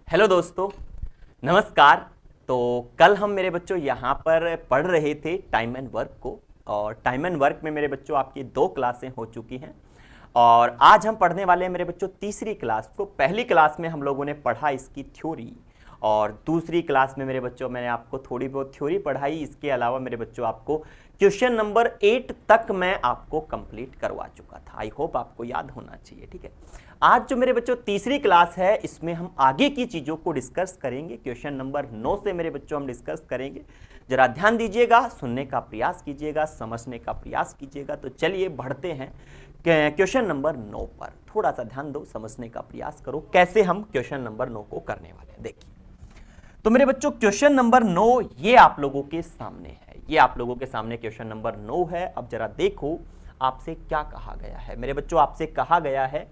Hello दोस्तों, नमस्कार। तो कल हम मेरे बच्चों यहाँ पर पढ़ रहे थे टाइम एंड वर्क को, और टाइम एंड वर्क में मेरे बच्चों आपकी 2 क्लासें हो चुकी हैं और आज हम पढ़ने वाले हैं मेरे बच्चों तीसरी क्लास को। पहली क्लास में हम लोगों ने पढ़ा इसकी थ्योरी, और दूसरी क्लास में मेरे बच्चों मैंने आपको थोड़ी बहुत थ्योरी पढ़ाई। इसके अलावा मेरे बच्चों आपको क्वेश्चन नंबर 8 तक मैं आपको कंप्लीट करवा चुका था। आई होप आपको याद होना चाहिए, ठीक है। आज जो मेरे बच्चों तीसरी क्लास है, इसमें हम आगे की चीज़ों को डिस्कस करेंगे। क्वेश्चन नंबर 9 से मेरे बच्चों हम डिस्कस करेंगे। जरा ध्यान दीजिएगा, सुनने का प्रयास कीजिएगा, समझने का प्रयास कीजिएगा। तो चलिए बढ़ते हैं क्वेश्चन नंबर 9 पर। थोड़ा सा ध्यान दो, समझने का प्रयास करो कैसे हम क्वेश्चन नंबर 9 को करने वाले हैं। देखिए, तो मेरे बच्चों क्वेश्चन नंबर 9 ये आप लोगों के सामने है। ये आप लोगों के सामने क्वेश्चन नंबर 9 है। अब जरा देखो आपसे क्या कहा गया है। मेरे बच्चों आपसे कहा गया है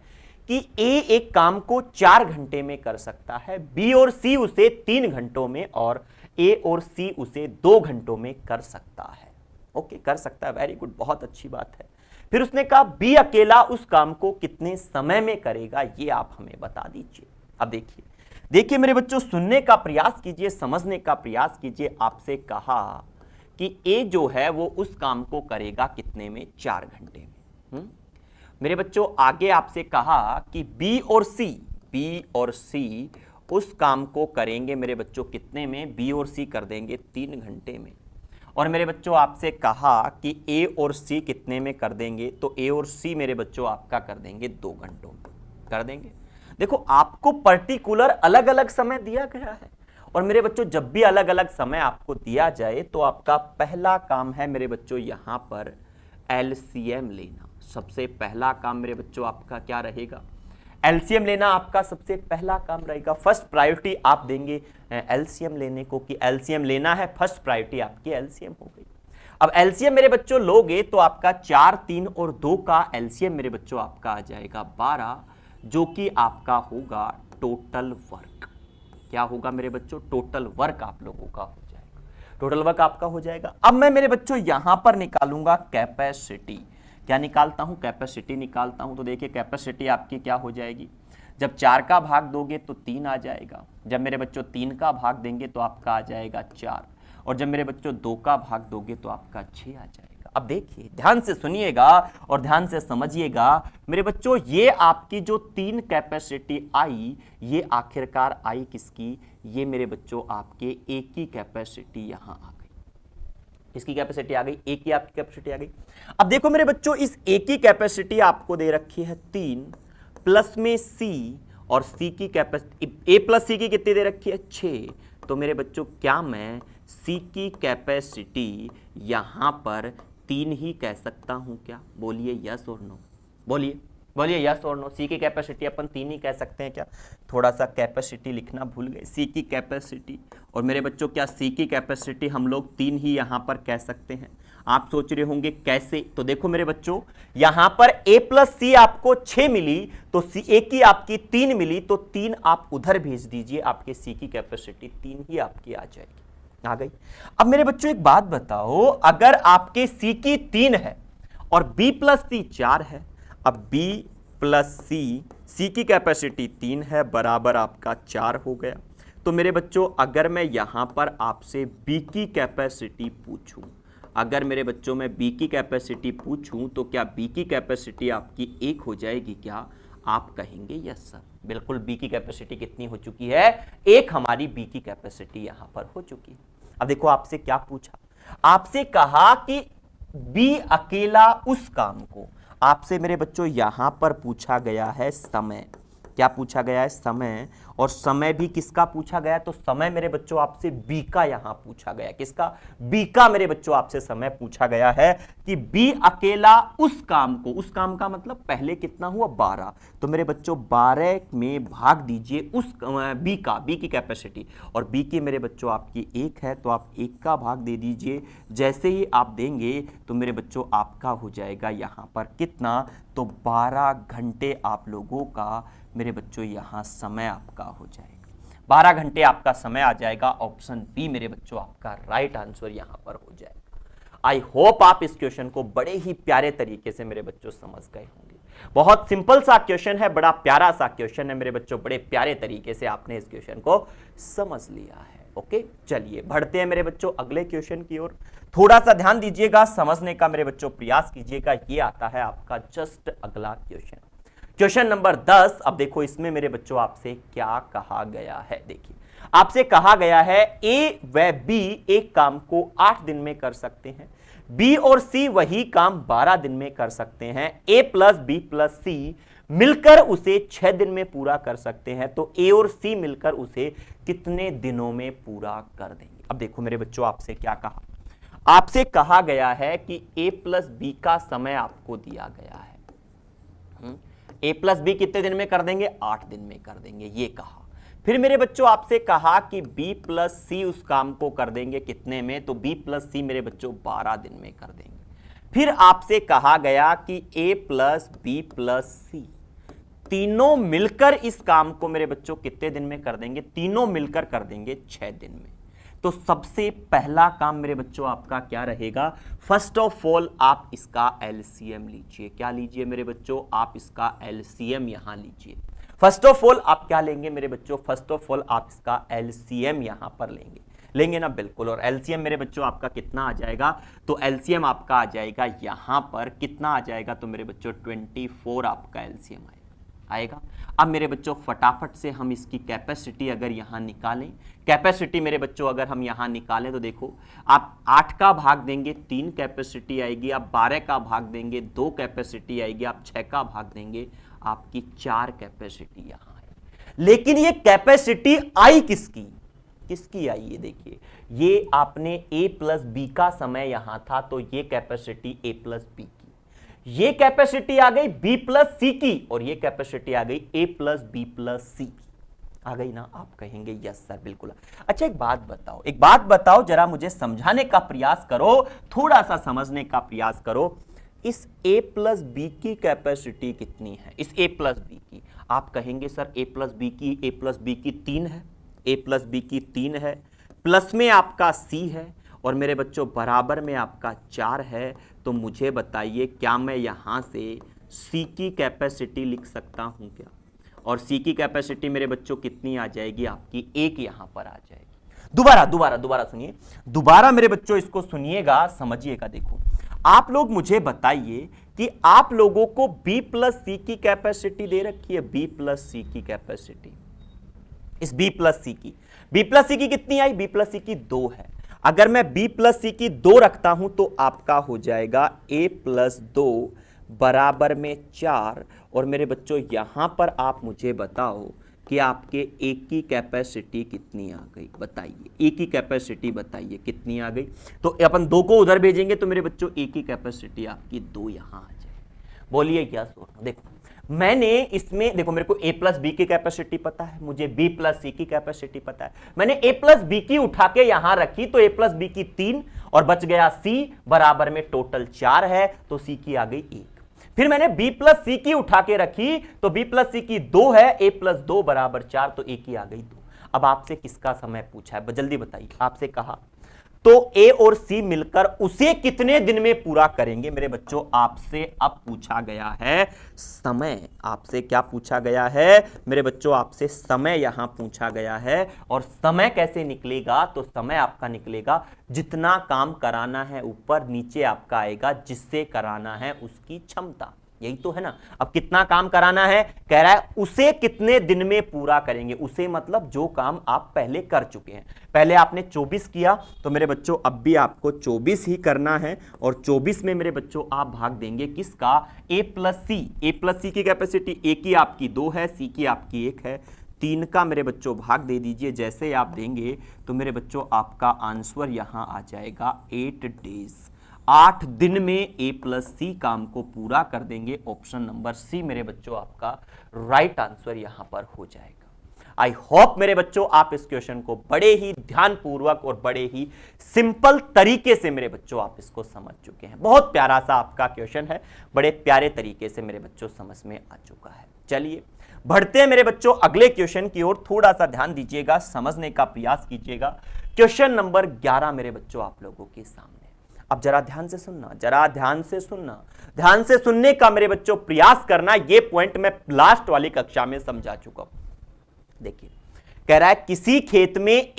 कि ए एक काम को 4 घंटे में कर सकता है, बी और सी उसे 3 घंटों में, और ए और सी उसे 2 घंटों में कर सकता है। ओके, कर सकता है, वेरी गुड, बहुत अच्छी बात है। फिर उसने कहा बी अकेला उस काम को कितने समय में करेगा, ये आप हमें बता दीजिए। अब देखिए मेरे बच्चों, सुनने का प्रयास कीजिए, समझने का प्रयास कीजिए। आपसे कहा कि ए जो है वो उस काम को करेगा कितने में, 4 घंटे में। मेरे बच्चों आगे आपसे कहा कि बी और सी उस काम को करेंगे मेरे बच्चों कितने में, बी और सी कर देंगे 3 घंटे में। और मेरे बच्चों आपसे कहा कि ए और सी कितने में कर देंगे, तो ए और सी मेरे बच्चों आपका कर देंगे 2 घंटों में कर देंगे। देखो, आपको पर्टिकुलर अलग अलग समय दिया गया है, और मेरे बच्चों जब भी अलग अलग समय आपको दिया जाए तो आपका पहला काम है मेरे बच्चों यहां पर एलसीएम लेना। सबसे पहला काम मेरे बच्चों आपका क्या रहेगा, एलसीएम लेना आपका सबसे पहला काम रहेगा। फर्स्ट प्रायोरिटी आप देंगे एलसीएम लेने को, कि एलसीएम लेना है, फर्स्ट प्रायोरिटी आपकी एलसीएम हो गई। अब एलसीएम मेरे बच्चों लोगे तो आपका 4, 3 और 2 का एलसीएम मेरे बच्चों आपका आ जाएगा 12, जो कि आपका होगा टोटल वर्क। क्या होगा मेरे बच्चों, टोटल वर्क आप लोगों का हो जाएगा, टोटल वर्क आपका हो जाएगा। अब मैं मेरे बच्चों यहां पर निकालूंगा कैपेसिटी। क्या निकालता हूं, कैपेसिटी निकालता हूं। तो देखिए कैपेसिटी आपकी क्या हो जाएगी, जब 4 का भाग दोगे तो 3 आ जाएगा, जब मेरे बच्चों 3 का भाग देंगे तो आपका आ जाएगा 4, और जब मेरे बच्चों 2 का भाग दोगे तो आपका 6 आ जाएगा। अब देखिए, ध्यान से सुनिएगा और ध्यान से समझिएगा मेरे बच्चों, ये आपकी जो 3 कैपेसिटी आई, ये आखिरकार आई किसकी, ये मेरे बच्चों आपके एक की कैपेसिटी यहां आ गई। इसकी कैपेसिटी आ गई, एक की आपकी कैपेसिटी आ गई। अब देखो मेरे बच्चों, इस एक की कैपेसिटी आपको दे रखी है 3, प्लस में सी, और सी की कैपेसिटी, ए प्लस सी की कितनी दे रखी है 6। तो मेरे बच्चों क्या मैं सी की कैपेसिटी यहां पर 3 ही कह सकता हूं क्या, बोलिए यस और नो, बोलिए यस और नो। सी की कैपेसिटी अपन 3 ही कह सकते हैं क्या, थोड़ा सा कैपेसिटी लिखना भूल गए, सी की कैपेसिटी। और मेरे बच्चों क्या सी की कैपेसिटी हम लोग 3 ही यहां पर कह सकते हैं। आप सोच रहे होंगे कैसे, तो देखो मेरे बच्चों, यहां पर ए प्लस सी आपको 6 मिली, तो सी ए की आपकी 3 मिली, तो 3 आप उधर भेज दीजिए, आपके सी की कैपेसिटी 3 ही आपकी आ जाएगी, आ गई। अब मेरे बच्चों एक बात बताओ, अगर आपके सी की 3 है और बी प्लस सी 4 है, अब बी प्लस सी की कैपेसिटी 3 है, बराबर आपका 4 हो गया। तो मेरे बच्चों अगर मैं यहां पर आपसे बी की कैपेसिटी पूछूं, अगर मेरे बच्चों में बी की कैपेसिटी पूछूं, तो क्या बी की कैपेसिटी आपकी 1 हो जाएगी क्या, आप कहेंगे यस सर, बिल्कुल बी की कैपेसिटी कितनी हो चुकी है, 1 हमारी बी की कैपेसिटी यहां पर हो चुकी है। अब देखो आपसे क्या पूछा, आपसे कहा कि बी अकेला उस काम को, आपसे मेरे बच्चों यहां पर पूछा गया है समय। क्या पूछा गया है, समय। और समय भी किसका पूछा गया, तो समय मेरे बच्चों आपसे बी का यहां पूछा गया, किसका, बी का मेरे बच्चों आपसे समय पूछा गया है कि बी अकेला उस काम को, उस काम का मतलब पहले कितना हुआ 12, तो मेरे बच्चों 12 में भाग दीजिए उस बी का, बी की कैपेसिटी, और बी की मेरे बच्चों आपकी 1 है, तो आप 1 का भाग दे दीजिए। जैसे ही आप देंगे तो मेरे बच्चों आपका हो जाएगा यहां पर कितना, तो 12 घंटे आप लोगों का मेरे बच्चों यहां समय आपका हो जाएगा, 12 घंटे आपका समय आ जाएगा। ऑप्शन बी मेरे बच्चों आपका राइट आंसर यहां पर हो जाएगा। आई होप आप इस क्वेश्चन को बड़े ही प्यारे तरीके से मेरे बच्चों समझ गए होंगे। बहुत सिंपल सा क्वेश्चन है, बड़ा प्यारा सा क्वेश्चन है मेरे बच्चों, बड़े प्यारे तरीके से आपने इस क्वेश्चन को समझ लिया है। ओके, चलिए बढ़ते हैं मेरे बच्चों अगले क्वेश्चन की ओर। थोड़ा सा ध्यान दीजिएगा, समझने का मेरे बच्चों प्रयास कीजिएगा। ये आता है आपका जस्ट अगला क्वेश्चन, क्वेश्चन नंबर 10। अब देखो इसमें मेरे बच्चों आपसे क्या कहा गया है। देखिए आपसे कहा गया है ए व बी एक काम को 8 दिन में कर सकते हैं, बी और सी वही काम 12 दिन में कर सकते हैं, ए प्लस बी प्लस सी मिलकर उसे 6 दिन में पूरा कर सकते हैं, तो ए और सी मिलकर उसे कितने दिनों में पूरा कर देंगे। अब देखो मेरे बच्चों आपसे क्या कहा, आपसे कहा गया है कि ए प्लस बी का समय आपको दिया गया है। ए प्लस बी कितने दिन में कर देंगे, 8 दिन में कर देंगे, ये कहा। फिर मेरे बच्चों आपसे कहा कि बी प्लस सी उस काम को कर देंगे कितने में, तो बी प्लस सी मेरे बच्चों 12 दिन में कर देंगे। फिर आपसे कहा गया कि ए प्लस बी प्लस सी तीनों मिलकर इस काम को मेरे बच्चों कितने दिन में कर देंगे, तीनों मिलकर कर देंगे 6 दिन में। तो सबसे पहला काम मेरे बच्चों आपका क्या रहेगा, फर्स्ट ऑफ ऑल आप इसका एलसीएम लीजिए। क्या लीजिए मेरे बच्चों, आप इसका एलसीएम यहां लीजिए। फर्स्ट ऑफ ऑल आप क्या लेंगे मेरे बच्चों, फर्स्ट ऑफ ऑल आप इसका एलसीएम यहां पर लेंगे ना, बिल्कुल। और एलसीएम मेरे बच्चों आपका कितना आ जाएगा, तो एलसीएम आपका आ जाएगा यहां पर कितना आ जाएगा, तो मेरे बच्चों 24 आपका एलसीएम आएगा। अब मेरे बच्चों फटाफट से हम इसकी कैपेसिटी अगर यहां निकालें, कैपेसिटी मेरे बच्चों अगर हम यहां निकालें तो देखो आप 8 का भाग देंगे 3 कैपेसिटी आएगी, आप 12 का भाग देंगे 2 कैपेसिटी आएगी, आप 6 का भाग देंगे आपकी 4 कैपेसिटी यहां है। लेकिन ये कैपेसिटी आई किसकी आई, ये देखिए, ये आपने ए प्लस बी का समय यहां था, तो ये कैपेसिटी ए प्लस बी की, ये कैपेसिटी आ गई बी प्लस सी की, और ये कैपेसिटी आ गई ए प्लस बी प्लस सी की। आ गई ना, आप कहेंगे यस सर बिल्कुल। अच्छा एक बात बताओ जरा, मुझे समझाने का प्रयास करो, थोड़ा सा समझने का प्रयास करो। इस a प्लस बी की कैपेसिटी कितनी है, इस a प्लस बी की? आप कहेंगे सर a प्लस बी की 3 है, a प्लस बी की 3 है, प्लस में आपका c है, और मेरे बच्चों बराबर में आपका 4 है। तो मुझे बताइए क्या मैं यहां से c की कैपेसिटी लिख सकता हूं क्या? और c की कैपेसिटी मेरे बच्चों कितनी आ जाएगी आपकी, 1 यहां पर आ जाएगी। दोबारा सुनिए, दोबारा मेरे बच्चों इसको सुनिएगा, समझिएगा। देखो आप लोग मुझे बताइए कि आप लोगों को b प्लस सी की कैपेसिटी दे रखी है, b प्लस सी की कैपेसिटी, इस b प्लस सी की कितनी आई, b प्लस सी की 2 है। अगर मैं b प्लस सी की 2 रखता हूं तो आपका हो जाएगा a प्लस 2 बराबर में 4। और मेरे बच्चों यहां पर आप मुझे बताओ कि आपके एक की कैपेसिटी कितनी आ गई, बताइए, एक की कैपेसिटी बताइए कितनी आ गई। तो अपन 2 को उधर भेजेंगे तो मेरे बच्चों एक की कैपेसिटी आपकी 2 यहां आ जाए। बोलिए यस और नो। देखो मैंने इसमें, देखो मेरे को a प्लस बी की कैपेसिटी पता है, मुझे b प्लस सी की कैपेसिटी पता है, मैंने a प्लस बी की उठा के यहां रखी, तो a प्लस बी की 3 और बच गया c, बराबर में टोटल 4 है, तो c की आ गई 1। फिर मैंने b प्लस सी की उठा के रखी, तो b प्लस सी की 2 है, a प्लस 2 बराबर 4, तो a की आ गई 2। अब आपसे किसका समय पूछा है, जल्दी बताइए। आपसे कहा तो a और c मिलकर उसे कितने दिन में पूरा करेंगे। मेरे बच्चों आपसे अब पूछा गया है समय, आपसे क्या पूछा गया है मेरे बच्चों, आपसे समय यहां पूछा गया है। और समय कैसे निकलेगा, तो समय आपका निकलेगा जितना काम कराना है ऊपर, नीचे आपका आएगा जिससे कराना है उसकी क्षमता, यही तो है ना। अब कितना काम कराना है, कह रहा है उसे कितने दिन में पूरा करेंगे, उसे मतलब जो काम आप पहले कर चुके हैं। पहले आपने 24 किया, तो मेरे बच्चों अब भी आपको 24 ही करना है, और 24 में मेरे बच्चों आप भाग देंगे किसका, a प्लस सी की कैपेसिटी a की आपकी 2 है, c की आपकी 1 है, 3 का मेरे बच्चों भाग दे दीजिए। जैसे आप देंगे तो मेरे बच्चों आपका आंसर यहां आ जाएगा 8 डेज, 8 दिन में a प्लस सी काम को पूरा कर देंगे। ऑप्शन नंबर सी मेरे बच्चों आपका राइट आंसर यहां पर हो जाएगा। आई होप मेरे बच्चों आप इस क्वेश्चन को बड़े ही ध्यानपूर्वक और बड़े ही सिंपल तरीके से मेरे बच्चों आप इसको समझ चुके हैं। बहुत प्यारा सा आपका क्वेश्चन है, बड़े प्यारे तरीके से मेरे बच्चों समझ में आ चुका है। चलिए बढ़ते हैं मेरे बच्चों अगले क्वेश्चन की ओर, थोड़ा सा ध्यान दीजिएगा, समझने का प्रयास कीजिएगा। क्वेश्चन नंबर 11 मेरे बच्चों आप लोगों के सामने। अब जरा ध्यान से सुनना, जरा ध्यान से सुनना, ध्यान से सुनने का मेरे बच्चों प्रयास करना। ये पॉइंट मैं लास्ट वाली कक्षा में समझा चुका हूं। देखिए, कह रहा है किसी खेत में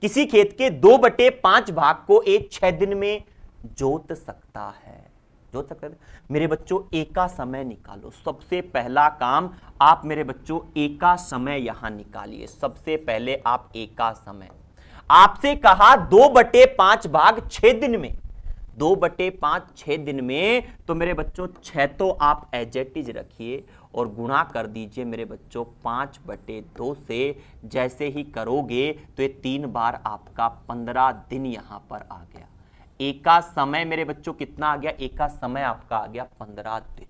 किसी खेत के 2/5 भाग को 6 दिन में जोत सकता है। जोत सकता है मेरे बच्चों, ए का समय निकालो। सबसे पहला काम आप मेरे बच्चों ए का समय यहां निकालिए। सबसे पहले आप ए का समय, आपसे कहा 2/5 भाग 6 दिन में, 2/5 6 दिन में, तो मेरे बच्चों 6 तो आप एज इट इज रखिए और गुणा कर दीजिए मेरे बच्चों 5/2 से। जैसे ही करोगे तो ये 3 बार आपका 15 दिन यहां पर आ गया। एक का समय मेरे बच्चों कितना आ गया? एक का समय आपका आ गया 15 दिन।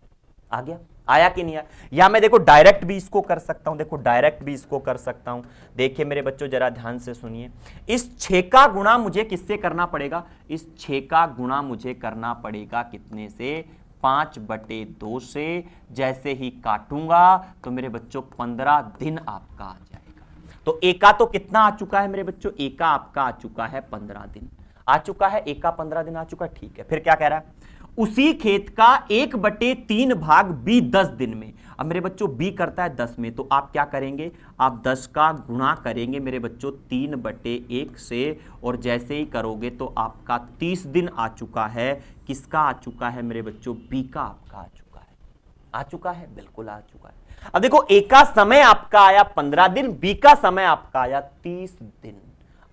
आ गया? आया कि नहीं आया? या मैं देखो डायरेक्ट भी इसको कर सकता हूं, देखो डायरेक्ट भी इसको कर सकता हूं। देखिए मेरे बच्चों जरा ध्यान से सुनिए, इस 6 का गुणा मुझे किससे करना पड़ेगा? इस 6 का गुणा मुझे करना पड़ेगा कितने से? 5/2 से। जैसे ही काटूंगा तो मेरे बच्चों 15 दिन आपका आ जाएगा। तो ए का तो कितना आ चुका है मेरे बच्चों? ए का आपका आ चुका है 15 दिन आ चुका है। ए का 15 दिन आ चुका है, ठीक है। फिर क्या कह रहा है? उसी खेत का 1/3 भाग बी 10 दिन में। अब मेरे बच्चों बी करता है 10 में, तो आप क्या करेंगे? आप 10 का गुणा करेंगे मेरे बच्चों 3/1 से, और जैसे ही करोगे तो आपका 30 दिन आ चुका है। किसका आ चुका है मेरे बच्चों? बी का आपका आ चुका है। आ चुका है, बिल्कुल आ चुका है। अब देखो ए का समय आपका आया 15 दिन, बी का समय आपका आया 30 दिन।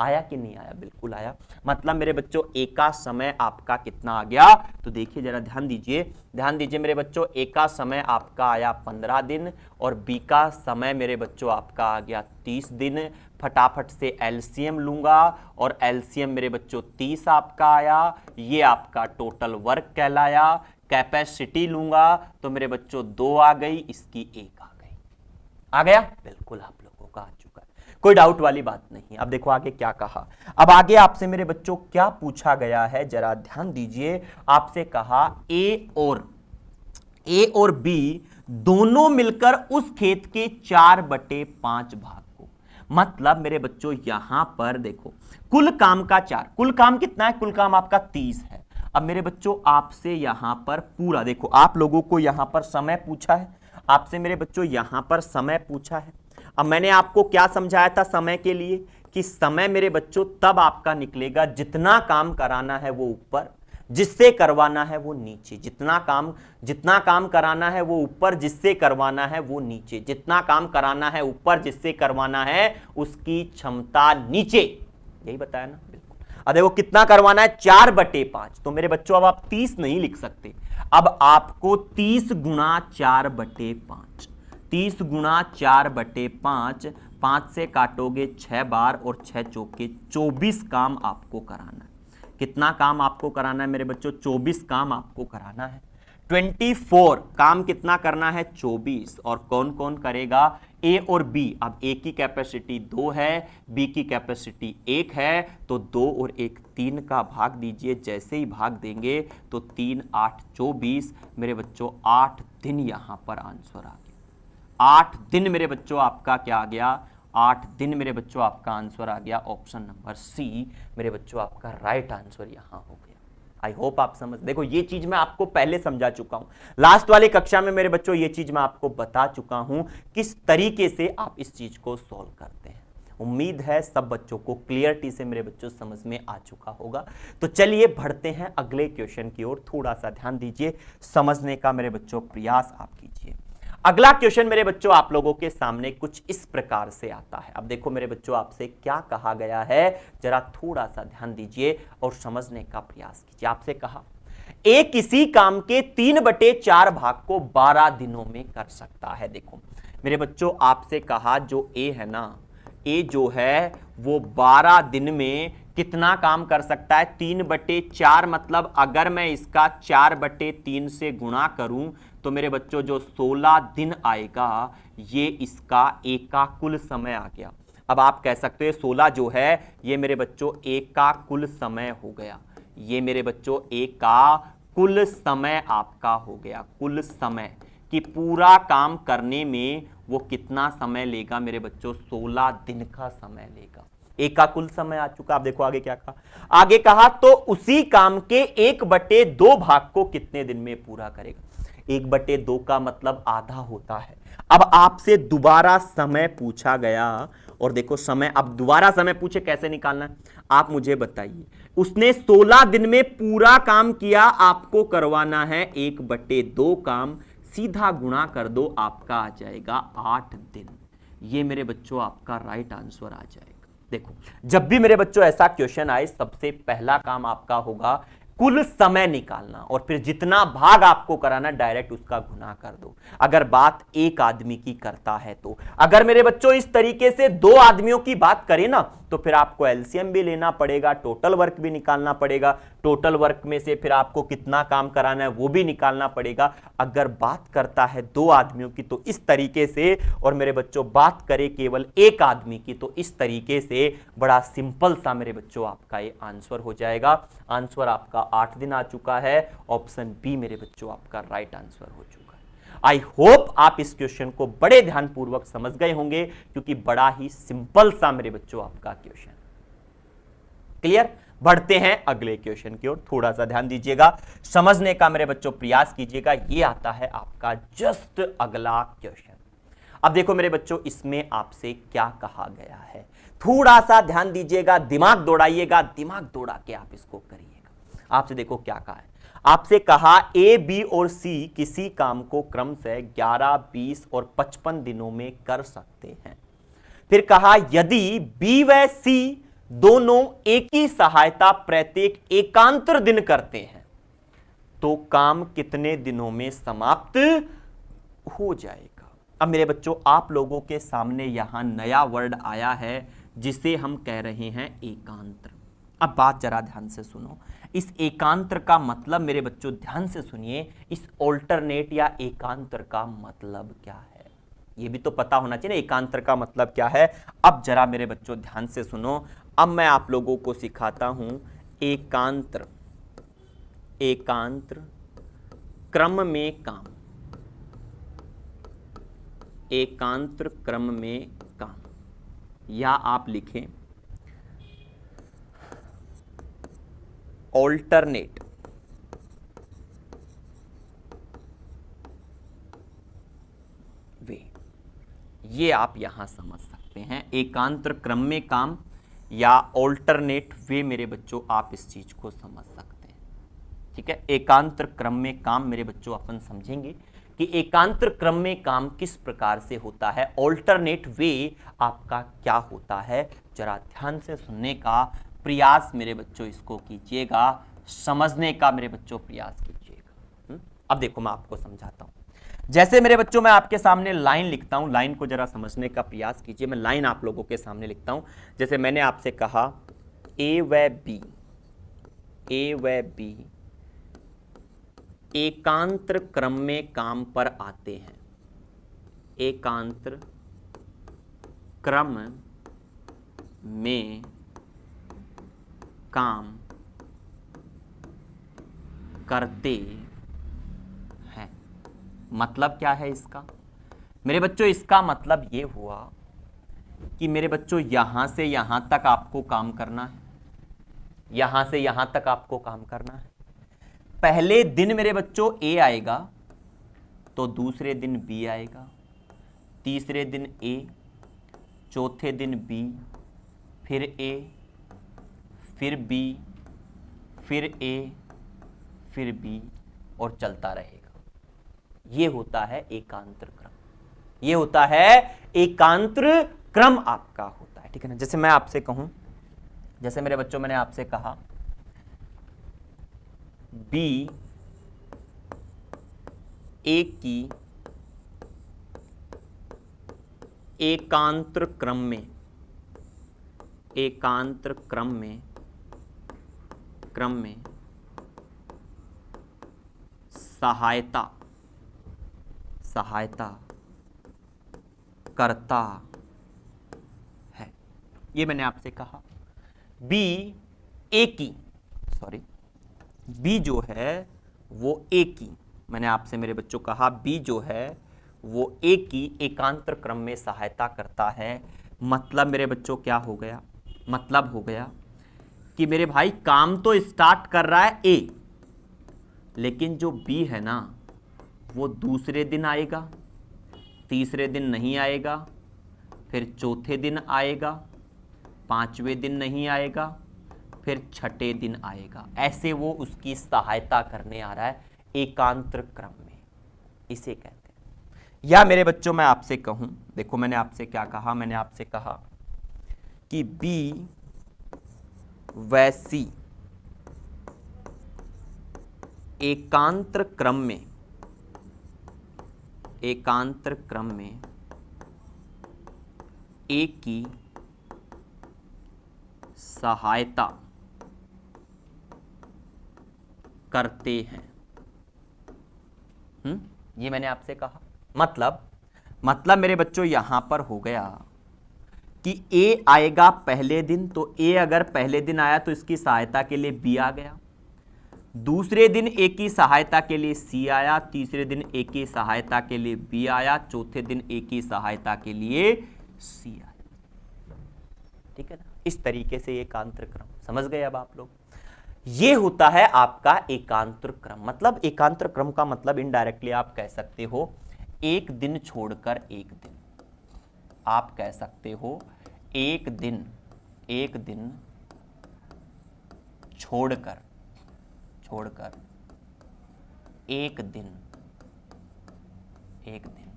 आया कि नहीं आया? बिल्कुल आया। मतलब मेरे बच्चों ए का समय आपका कितना आ गया? तो देखिए जरा ध्यान दीजिए, ध्यान दीजिए मेरे बच्चों, ए का समय आपका आया 15 दिन और बी का समय मेरे बच्चों आपका आ गया 30 दिन। फटाफट से एलसीएम लूंगा और एलसीएम मेरे बच्चों 30 आपका आया। ये आपका टोटल वर्क कहलाया। कैपेसिटी लूंगा तो मेरे बच्चों 2 आ गई, इसकी 1 आ गई। आ गया? बिल्कुल आप लोगों का आ चुका है, कोई डाउट वाली बात नहीं। अब देखो आगे क्या कहा। अब आगे आपसे मेरे बच्चों क्या पूछा गया है, जरा ध्यान दीजिए। आपसे कहा ए और बी दोनों मिलकर उस खेत के 4/5 भाग को। मतलब मेरे बच्चों यहां पर देखो कुल काम का 4, कुल काम कितना है? कुल काम आपका 30 है। अब मेरे बच्चों आपसे यहां पर पूरा देखो, आप लोगों को यहां पर समय पूछा है, आपसे मेरे बच्चों यहां पर समय पूछा है। अब मैंने आपको क्या समझाया था समय के लिए? कि समय मेरे बच्चों तब आपका निकलेगा जितना काम कराना है वो ऊपर, जिससे करवाना है वो नीचे। जितना काम कराना है वो ऊपर, जिससे करवाना है वो नीचे। जितना काम कराना है ऊपर, जिससे करवाना है उसकी क्षमता नीचे। यही बताया ना? बिल्कुल। अब देखो कितना करवाना है? 4/5। तो मेरे बच्चों अब आप 30 नहीं लिख सकते, अब आपको 30 गुणा 4/5, 30 गुणा 4/5, 5 से काटोगे 6 बार और 6 चौके 24 काम आपको कराना है। कितना काम आपको कराना है मेरे बच्चों? 24 काम आपको कराना है। 24 काम कितना करना है? 24। और कौन कौन करेगा? ए और बी। अब ए की कैपेसिटी 2 है, बी की कैपेसिटी 1 है, तो 2 और 1 3 का भाग दीजिए। जैसे ही भाग देंगे तो 3 8 24 मेरे बच्चों 8 दिन यहां पर आंसर आ गया। 8 दिन मेरे बच्चों आपका क्या आ गया? 8 दिन मेरे बच्चों आपका आंसर आ गया। ऑप्शन नंबर सी मेरे बच्चों आपका राइट आंसर यहां हो गया। आई होप आप समझ, देखो ये चीज मैं आपको पहले समझा चुका हूं, लास्ट वाली कक्षा में मेरे बच्चों ये चीज मैं आपको बता चुका हूं किस तरीके से आप इस चीज को सॉल्व करते हैं। उम्मीद है सब बच्चों को क्लियरिटी से मेरे बच्चों समझ में आ चुका होगा। तो चलिए बढ़ते हैं अगले क्वेश्चन की ओर। थोड़ा सा ध्यान दीजिए, समझने का मेरे बच्चों प्रयास आप कीजिए। अगला क्वेश्चन मेरे बच्चों आप लोगों के सामने कुछ इस प्रकार से आता है। अब देखो मेरे बच्चों आपसे क्या कहा गया है, जरा थोड़ा सा ध्यान दीजिए और समझने का प्रयास कीजिए। आपसे कहा ए किसी काम के 3/4 भाग को 12 दिनों में कर सकता है। देखो मेरे बच्चों आपसे कहा जो ए है ना, ए जो है वो 12 दिन में कितना काम कर सकता है? 3/4। मतलब अगर मैं इसका 4/3 से गुणा करूं तो मेरे बच्चों जो 16 दिन आएगा ये इसका एक का कुल समय आ गया। अब आप कह सकते हो 16 जो है ये मेरे बच्चों एक का कुल समय हो गया। ये मेरे बच्चों एक का कुल समय आपका हो गया। कुल समय कि पूरा काम करने में वो कितना समय लेगा मेरे बच्चों? 16 दिन का समय लेगा। ए का कुल समय आ चुका। आप देखो आगे क्या कहा, आगे कहा तो उसी काम के 1/2 भाग को कितने दिन में पूरा करेगा। 1/2 का मतलब आधा होता है। अब आपसे दोबारा समय पूछा गया और देखो समय, अब दोबारा समय पूछे कैसे निकालना है आप मुझे बताइए। उसने 16 दिन में पूरा काम किया, आपको करवाना है 1/2 काम, सीधा गुणा कर दो, आपका आ जाएगा 8 दिन। ये मेरे बच्चों आपका राइट आंसर आ जाएगा। देखो जब भी मेरे बच्चों ऐसा क्वेश्चन आए, सबसे पहला काम आपका होगा कुल समय निकालना और फिर जितना भाग आपको कराना डायरेक्ट उसका गुना कर दो, अगर बात एक आदमी की करता है तो। अगर मेरे बच्चों इस तरीके से 2 आदमियों की बात करें ना तो फिर आपको एलसीएम भी लेना पड़ेगा, टोटल वर्क भी निकालना पड़ेगा, टोटल वर्क में से फिर आपको कितना काम कराना है वो भी निकालना पड़ेगा। अगर बात करता है 2 आदमियों की तो इस तरीके से, और मेरे बच्चों बात करें केवल एक आदमी की तो इस तरीके से। बड़ा सिंपल सा मेरे बच्चों आपका ये आंसर हो जाएगा। आंसर आपका 8 दिन आ चुका है। ऑप्शन बी मेरे बच्चों आपका राइट आंसर हो चुका है। आई होप आप इस क्वेश्चन को बड़े ध्यानपूर्वक समझ गए होंगे, क्योंकि बड़ा ही सिंपल सा मेरे बच्चों आपका क्वेश्चन। क्लियर? बढ़ते हैं अगले क्वेश्चन की ओर, थोड़ा सा ध्यान दीजिएगा, समझने का मेरे बच्चों प्रयास कीजिएगा। ये आता है आपका जस्ट अगला क्वेश्चन। अब देखो मेरे बच्चों इसमें आपसे क्या कहा गया है, थोड़ा सा ध्यान दीजिएगा, दिमाग दौड़ाइएगा, दिमाग दौड़ा के आप इसको करिएगा। आपसे देखो क्या कहा है, आपसे कहा ए, बी और सी किसी काम को क्रम से 11, 20 और 55 दिनों में कर सकते हैं। फिर कहा यदि बी व सी दोनों एक ही सहायता प्रत्येक एकांतर दिन करते हैं तो काम कितने दिनों में समाप्त हो जाएगा। अब मेरे बच्चों आप लोगों के सामने यहां नया वर्ड आया है जिसे हम कह रहे हैं एकांतर। अब बात जरा ध्यान से सुनो, इस एकांतर का मतलब मेरे बच्चों ध्यान से सुनिए, इस ऑल्टरनेट या एकांतर का मतलब क्या है ये भी तो पता होना चाहिए ना, एकांतर का मतलब क्या है। अब जरा मेरे बच्चों ध्यान से सुनो, अब मैं आप लोगों को सिखाता हूं एकांतर। एकांतर क्रम में काम, एकांतर क्रम में काम, या आप लिखें ऑल्टरनेट वे। ये आप यहां समझ सकते हैं, एकांतर क्रम में काम या ऑल्टरनेट वे मेरे बच्चों आप इस चीज को समझ सकते हैं। ठीक है, एकांतर क्रम में काम मेरे बच्चों अपन समझेंगे कि एकांतर क्रम में काम किस प्रकार से होता है, ऑल्टरनेट वे आपका क्या होता है। जरा ध्यान से सुनने का प्रयास मेरे बच्चों इसको कीजिएगा, समझने का मेरे बच्चों प्रयास कीजिएगा। अब देखो मैं आपको समझाता हूं। जैसे मेरे बच्चों मैं आपके सामने लाइन लिखता हूं, लाइन को जरा समझने का प्रयास कीजिए। मैं लाइन आप लोगों के सामने लिखता हूं। जैसे मैंने आपसे कहा ए व बी, ए व बी एकांतर क्रम में काम पर आते हैं, एकांतर क्रम में काम करते हैं। मतलब क्या है इसका मेरे बच्चों, इसका मतलब ये हुआ कि मेरे बच्चों यहां से यहां तक आपको काम करना है, यहां से यहां तक आपको काम करना है। पहले दिन मेरे बच्चों ए आएगा तो दूसरे दिन बी आएगा, तीसरे दिन ए, चौथे दिन बी, फिर ए, फिर बी, फिर ए, फिर बी, और चलता रहेगा। यह होता है एकांतर क्रम, यह होता है एकांतर क्रम आपका होता है। ठीक है ना, जैसे मैं आपसे कहूं, जैसे मेरे बच्चों मैंने आपसे कहा बी ए की एकांतर क्रम में, एकांतर क्रम में सहायता करता है। ये मैंने आपसे कहा। बी ए की, सॉरी बी जो है वो ए की, मैंने आपसे मेरे बच्चों कहा बी जो है वो ए की एकांतर क्रम में सहायता करता है। मतलब मेरे बच्चों क्या हो गया, मतलब हो गया कि मेरे भाई काम तो स्टार्ट कर रहा है ए, लेकिन जो बी है ना वो दूसरे दिन आएगा, तीसरे दिन नहीं आएगा, फिर चौथे दिन आएगा, पांचवें दिन नहीं आएगा, फिर छठे दिन आएगा। ऐसे वो उसकी सहायता करने आ रहा है एकांतर क्रम में, इसे कहते हैं। या मेरे बच्चों मैं आपसे कहूं, देखो मैंने आपसे क्या कहा, मैंने आपसे कहा कि बी व सी एकांतर क्रम में, एकांतर क्रम में ए की सहायता करते हैं। ये मैंने आपसे कहा। मतलब मेरे बच्चों यहां पर हो गया कि ए आएगा पहले दिन, तो ए अगर पहले दिन आया तो इसकी सहायता के लिए बी आ गया, दूसरे दिन ए की सहायता के लिए सी आया, तीसरे दिन ए की सहायता के लिए बी आया, चौथे दिन ए की सहायता के लिए सी आया। ठीक है ना, इस तरीके से एकांतर क्रम समझ गए अब आप लोग। ये होता है आपका एकांतर क्रम। मतलब एकांतर क्रम का मतलब इनडायरेक्टली आप कह सकते हो एक दिन छोड़कर एक दिन, आप कह सकते हो एक दिन छोड़कर एक दिन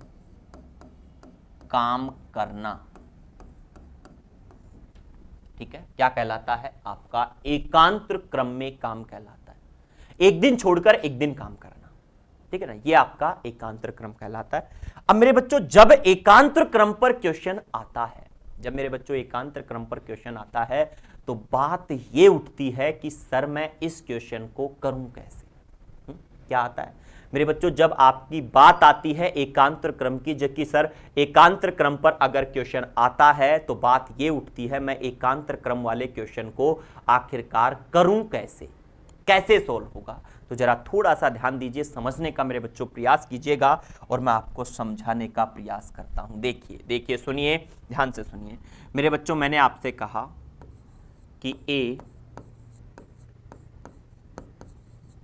काम करना। ठीक है, क्या कहलाता है आपका एकांतर क्रम में काम कहलाता है, एक दिन छोड़कर एक दिन काम करना। ठीक है ना, ये आपका एकांतर क्रम कहलाता है। अब मेरे बच्चों जब एकांतर क्रम पर क्वेश्चन आता है, जब मेरे बच्चों एकांतर क्रम पर क्वेश्चन आता है तो बात ये उठती है कि सर मैं इस क्वेश्चन को करूं कैसे। क्या आता है मेरे बच्चों, जब आपकी बात आती है एकांतर क्रम की, जबकि सर एकांतर क्रम पर अगर क्वेश्चन आता है तो बात ये उठती है मैं एकांतर क्रम वाले क्वेश्चन को आखिरकार करूं कैसे, कैसे सोल्व होगा। तो जरा थोड़ा सा ध्यान दीजिए, समझने का मेरे बच्चों प्रयास कीजिएगा और मैं आपको समझाने का प्रयास करता हूं। देखिए सुनिए, ध्यान से सुनिए मेरे बच्चों। मैंने आपसे कहा कि ए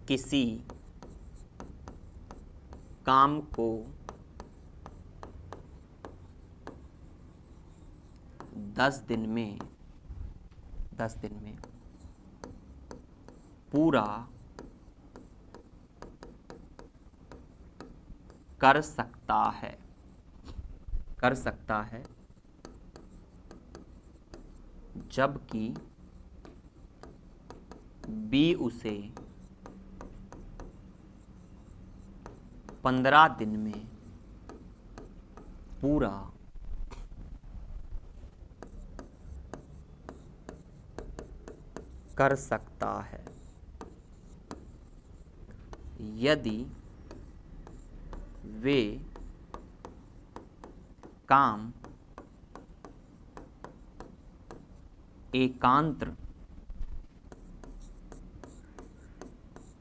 किसी काम को 10 दिन में पूरा कर सकता है जबकि बी उसे 15 दिन में पूरा कर सकता है यदि वे काम एकांतर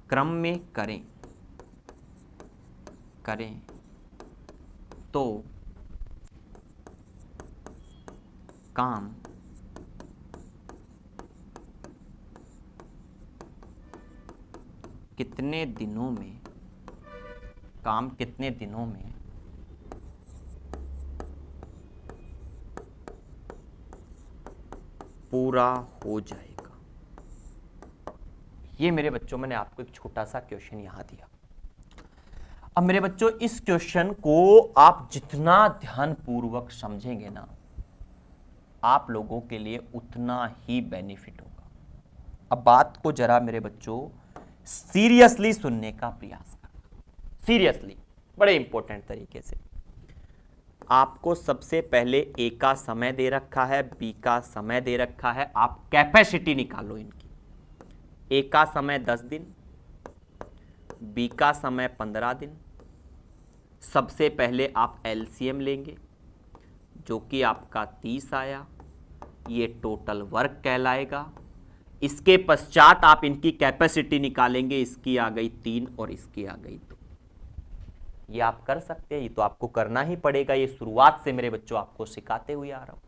क्रम में करें तो काम कितने दिनों में पूरा हो जाएगा। ये मेरे बच्चों मैंने आपको एक छोटा सा क्वेश्चन यहां दिया। अब मेरे बच्चों इस क्वेश्चन को आप जितना ध्यानपूर्वक समझेंगे ना, आप लोगों के लिए उतना ही बेनिफिट होगा। अब बात को जरा मेरे बच्चों सीरियसली सुनने का प्रयास करना, सीरियसली, बड़े इंपॉर्टेंट तरीके से। आपको सबसे पहले ए का समय दे रखा है, बी का समय दे रखा है, आप कैपेसिटी निकालो इनकी। ए का समय 10 दिन, बी का समय 15 दिन। सबसे पहले आप एलसीएम लेंगे जो कि आपका 30 आया, ये टोटल वर्क कहलाएगा। इसके पश्चात आप इनकी कैपेसिटी निकालेंगे, इसकी आ गई 3 और इसकी आ गई 2। ये आप कर सकते हैं, ये तो आपको करना ही पड़ेगा। ये शुरुआत से मेरे बच्चों आपको सिखाते हुए आ रहा हूं।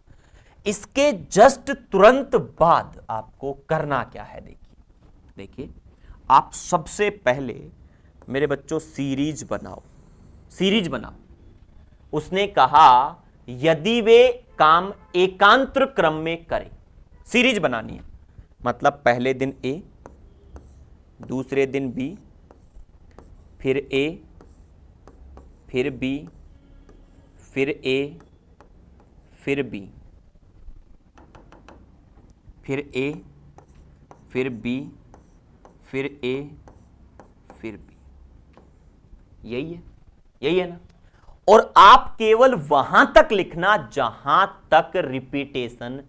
इसके जस्ट तुरंत बाद आपको करना क्या है, देखिए आप सबसे पहले मेरे बच्चों सीरीज बनाओ, सीरीज बनाओ। उसने कहा यदि वे काम एकांतर क्रम में करें, सीरीज बनानी है। मतलब पहले दिन ए, दूसरे दिन बी, फिर ए, फिर बी, फिर ए, फिर बी, फिर ए, फिर बी, फिर ए, फिर बी। यही है ना। और आप केवल वहां तक लिखना जहां तक रिपीटेशन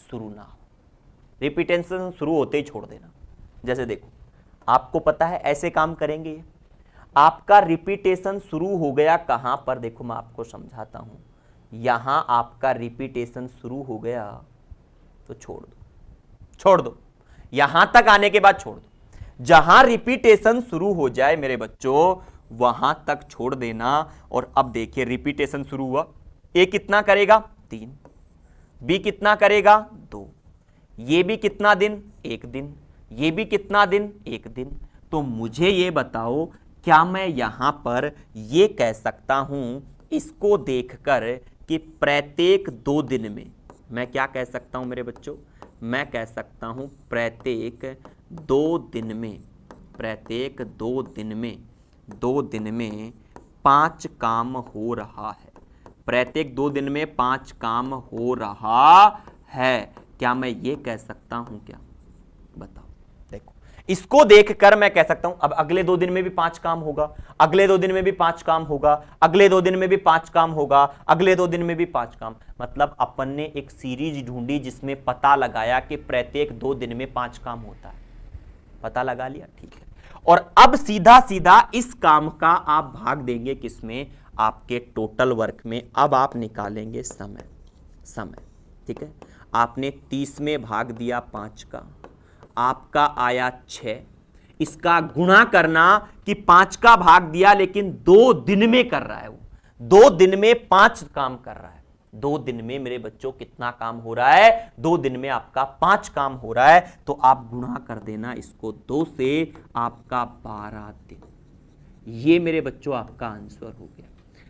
शुरू ना हो। रिपीटेशन शुरू होते ही छोड़ देना। जैसे देखो, आपको पता है ऐसे काम करेंगे, आपका रिपीटेशन शुरू हो गया कहां पर, देखो मैं आपको समझाता हूं। यहां आपका रिपीटेशन शुरू हो गया तो छोड़ दो, यहां तक आने के बाद छोड़ दो। जहां रिपीटेशन शुरू हो जाए मेरे बच्चों वहां तक छोड़ देना। और अब देखिए रिपीटेशन शुरू हुआ, ए कितना करेगा 3, बी कितना करेगा 2, ये भी कितना दिन 1 दिन, ये भी कितना दिन 1 दिन। तो मुझे ये बताओ क्या मैं यहां पर ये कह सकता हूं इसको देखकर कि प्रत्येक 2 दिन में, मैं क्या कह सकता हूं मेरे बच्चों, मैं कह सकता हूं प्रत्येक 2 दिन में, प्रत्येक 2 दिन में 5 काम हो रहा है। प्रत्येक 2 दिन में 5 काम हो रहा है। क्या मैं ये कह सकता हूं क्या, बताओ। देखो इसको देखकर मैं कह सकता हूं अब अगले 2 दिन में भी 5 काम होगा, अगले 2 दिन में भी 5 काम होगा, अगले 2 दिन में भी 5 काम होगा, अगले 2 दिन में भी 5 काम। मतलब अपन ने एक सीरीज ढूंढी जिसमें पता लगाया कि प्रत्येक 2 दिन में 5 काम होता है। पता लगा लिया, ठीक है। और अब सीधा सीधा इस काम का आप भाग देंगे किसमें, आपके टोटल वर्क में। अब आप निकालेंगे समय, ठीक है। आपने 30 में भाग दिया 5 का, आपका आया 6। इसका गुणा करना कि 5 का भाग दिया लेकिन 2 दिन में कर रहा है, वो 2 दिन में 5 काम कर रहा है। 2 दिन में मेरे बच्चों कितना काम हो रहा है, 2 दिन में आपका 5 काम हो रहा है। तो आप गुणा कर देना इसको 2 से, आपका 12 दिन। ये मेरे बच्चों आपका आंसर हो गया।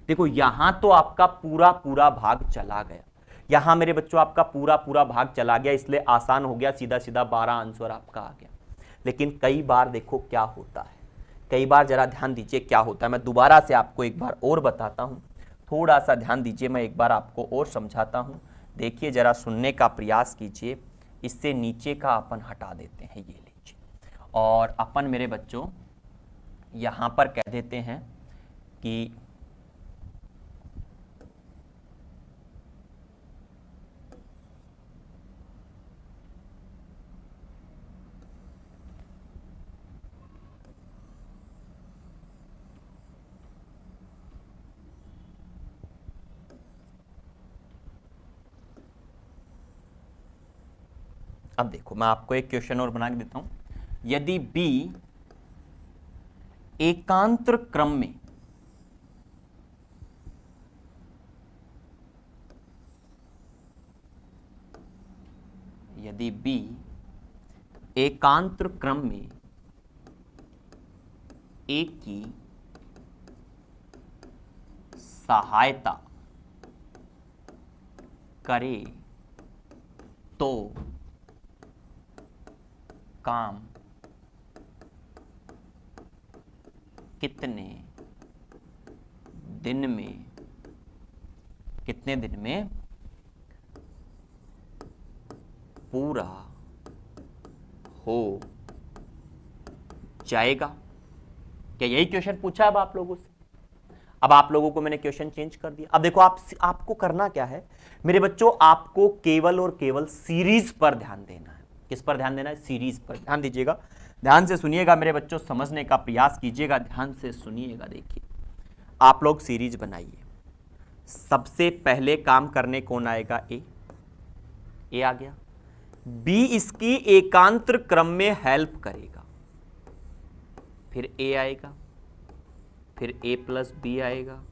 देखो यहां तो आपका पूरा भाग चला गया, यहां मेरे बच्चों आपका पूरा भाग चला गया, इसलिए आसान हो गया, सीधा सीधा 12 आंसर आपका आ गया। लेकिन कई बार देखो क्या होता है, कई बार जरा ध्यान दीजिए क्या होता है। मैं दोबारा से आपको एक बार और बताता हूं, थोड़ा सा ध्यान दीजिए, मैं एक बार आपको और समझाता हूं। देखिए जरा सुनने का प्रयास कीजिए। इससे नीचे का अपन हटा देते हैं, ये लीजिए, और अपन मेरे बच्चों यहां पर कह देते हैं कि अब देखो मैं आपको एक क्वेश्चन और बना के देता हूं। यदि बी एकांतर क्रम में ए की सहायता करे तो काम कितने दिन में पूरा हो जाएगा। क्या यही क्वेश्चन पूछा अब आप लोगों से? अब आप लोगों को मैंने क्वेश्चन चेंज कर दिया। अब देखो आपको करना क्या है मेरे बच्चों, आपको केवल और केवल सीरीज पर ध्यान देना है। किस पर ध्यान देना है? सीरीज पर। ध्यान दीजिएगा, ध्यान से सुनिएगा मेरे बच्चों, समझने का प्रयास कीजिएगा, ध्यान से सुनिएगा। देखिए आप लोग सीरीज बनाइए। सबसे पहले काम करने कौन आएगा? ए आ गया। बी इसकी एकांतर क्रम में हेल्प करेगा, फिर ए आएगा, फिर ए प्लस बी आएगा।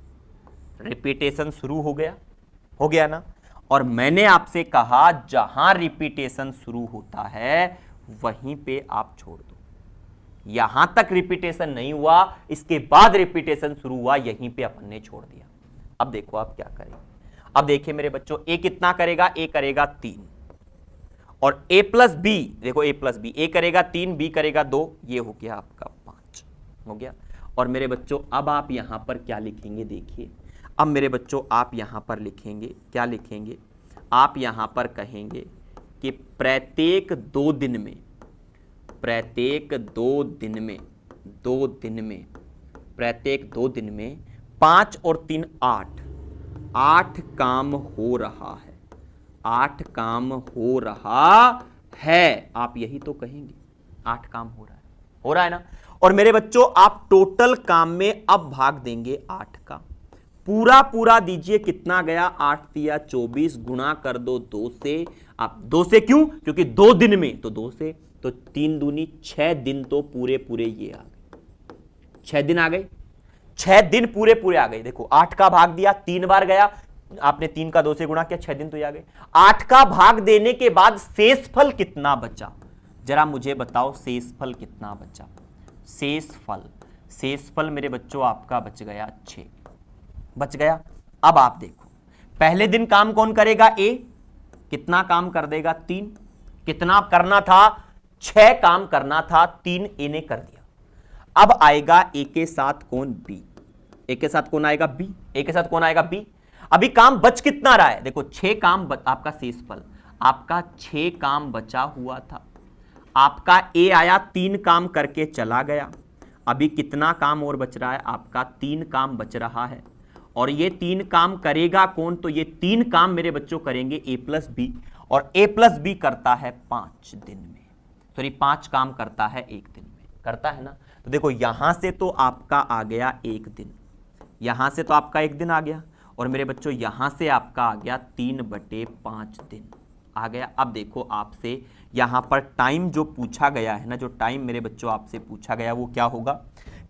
रिपीटेशन शुरू हो गया ना। और मैंने आपसे कहा जहां रिपीटेशन शुरू होता है वहीं पे आप छोड़ दो। यहां तक रिपीटेशन नहीं हुआ, इसके बाद रिपीटेशन शुरू हुआ, यहीं पे अपन ने छोड़ दिया। अब देखो आप क्या करेंगे। अब देखिए मेरे बच्चों, ए कितना करेगा, ए करेगा 3 और ए प्लस बी, देखो ए प्लस बी, ए करेगा 3, बी करेगा 2, ये हो गया आपका 5 हो गया। और मेरे बच्चों अब आप यहां पर क्या लिखेंगे, देखिए अब मेरे बच्चों आप यहां पर लिखेंगे, क्या लिखेंगे, आप यहां पर कहेंगे कि प्रत्येक 2 दिन में, प्रत्येक 2 दिन में, 2 दिन में, प्रत्येक 2 दिन में 5 और 3 8, 8 काम हो रहा है, 8 काम हो रहा है, आप यही तो कहेंगे, 8 काम हो रहा है ना। और मेरे बच्चों आप टोटल काम में अब भाग देंगे 8 का, पूरा पूरा दीजिए, कितना गया, 8 दिया 24, गुणा कर दो 2 से। आप 2 से क्यों, क्योंकि 2 दिन में, तो 2 से, तो 3 दूनी 6 दिन तो पूरे पूरे ये आ गए, 6 दिन आ गए, 6 दिन पूरे पूरे आ गए। देखो 8 का भाग दिया, 3 बार गया, आपने 3 का 2 से गुणा किया, 6 दिन तो ये आ गए। 8 का भाग देने के बाद शेषफल कितना बचा, जरा मुझे बताओ, शेषफल कितना बचा, शेषफल, शेषफल मेरे बच्चों आपका बच गया 6, बच गया। अब आप देखो पहले दिन काम कौन करेगा, ए, कितना काम कर देगा, 3, कितना करना था, 6 काम करना था, 3 ए ने कर दिया। अब आएगा ए के साथ कौन, बी, ए के साथ कौन आएगा, बी, ए के साथ कौन आएगा, बी। अभी काम बच कितना रहा है, देखो 6 काम आपका शेषफल, आपका 6 काम बचा हुआ था, आपका ए आया 3 काम करके चला गया, अभी कितना काम और बच रहा है, आपका 3 काम बच रहा है। और ये 3 काम करेगा कौन, तो ये 3 काम मेरे बच्चों करेंगे ए प्लस बी, और ए प्लस बी करता है 5 दिन में, सॉरी 5 काम करता है 1 दिन में, करता है ना। तो देखो यहां से तो आपका आ गया 1 दिन, यहां से तो आपका 1 दिन आ गया, और मेरे बच्चों यहां से आपका आ गया 3/5 दिन आ गया। अब देखो आपसे यहां पर टाइम जो पूछा गया है ना, जो टाइम मेरे बच्चों आपसे पूछा गया वो क्या होगा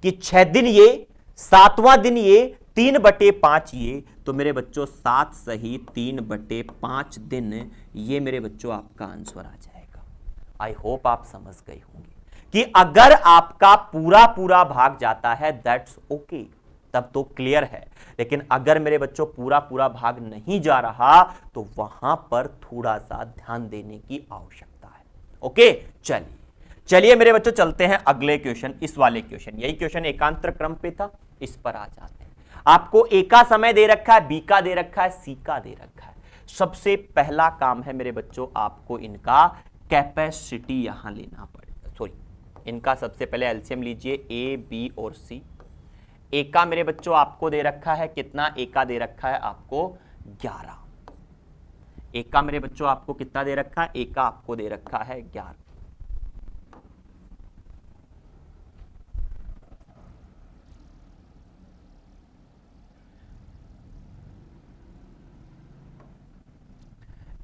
कि 6 दिन ये, 7वां दिन ये, 3/5 ये, तो मेरे बच्चों 7 सही 3/5 दिन, ये मेरे बच्चों आपका आंसर आ जाएगा। आई होप आप समझ गए होंगे कि अगर आपका पूरा पूरा भाग जाता है दैट्स ओके, तब तो क्लियर है, लेकिन अगर मेरे बच्चों पूरा पूरा भाग नहीं जा रहा तो वहां पर थोड़ा सा ध्यान देने की आवश्यकता है। ओके, चलिए मेरे बच्चों चलते हैं अगले क्वेश्चन, इस वाले क्वेश्चन, यही क्वेश्चन एकांतर क्रम पे था, इस पर आ जाते हैं। आपको ए का समय दे रखा है, बी का दे रखा है, सी का दे रखा है। सबसे पहला काम है मेरे बच्चों, आपको इनका कैपेसिटी यहां लेना पड़ेगा, सॉरी इनका सबसे पहले एलसीएम लीजिए, ए बी और सी। ए का मेरे बच्चों आपको दे रखा है कितना, ए का दे रखा है आपको 11, ए का मेरे बच्चों आपको कितना दे रखा है, ए का आपको दे रखा है 11।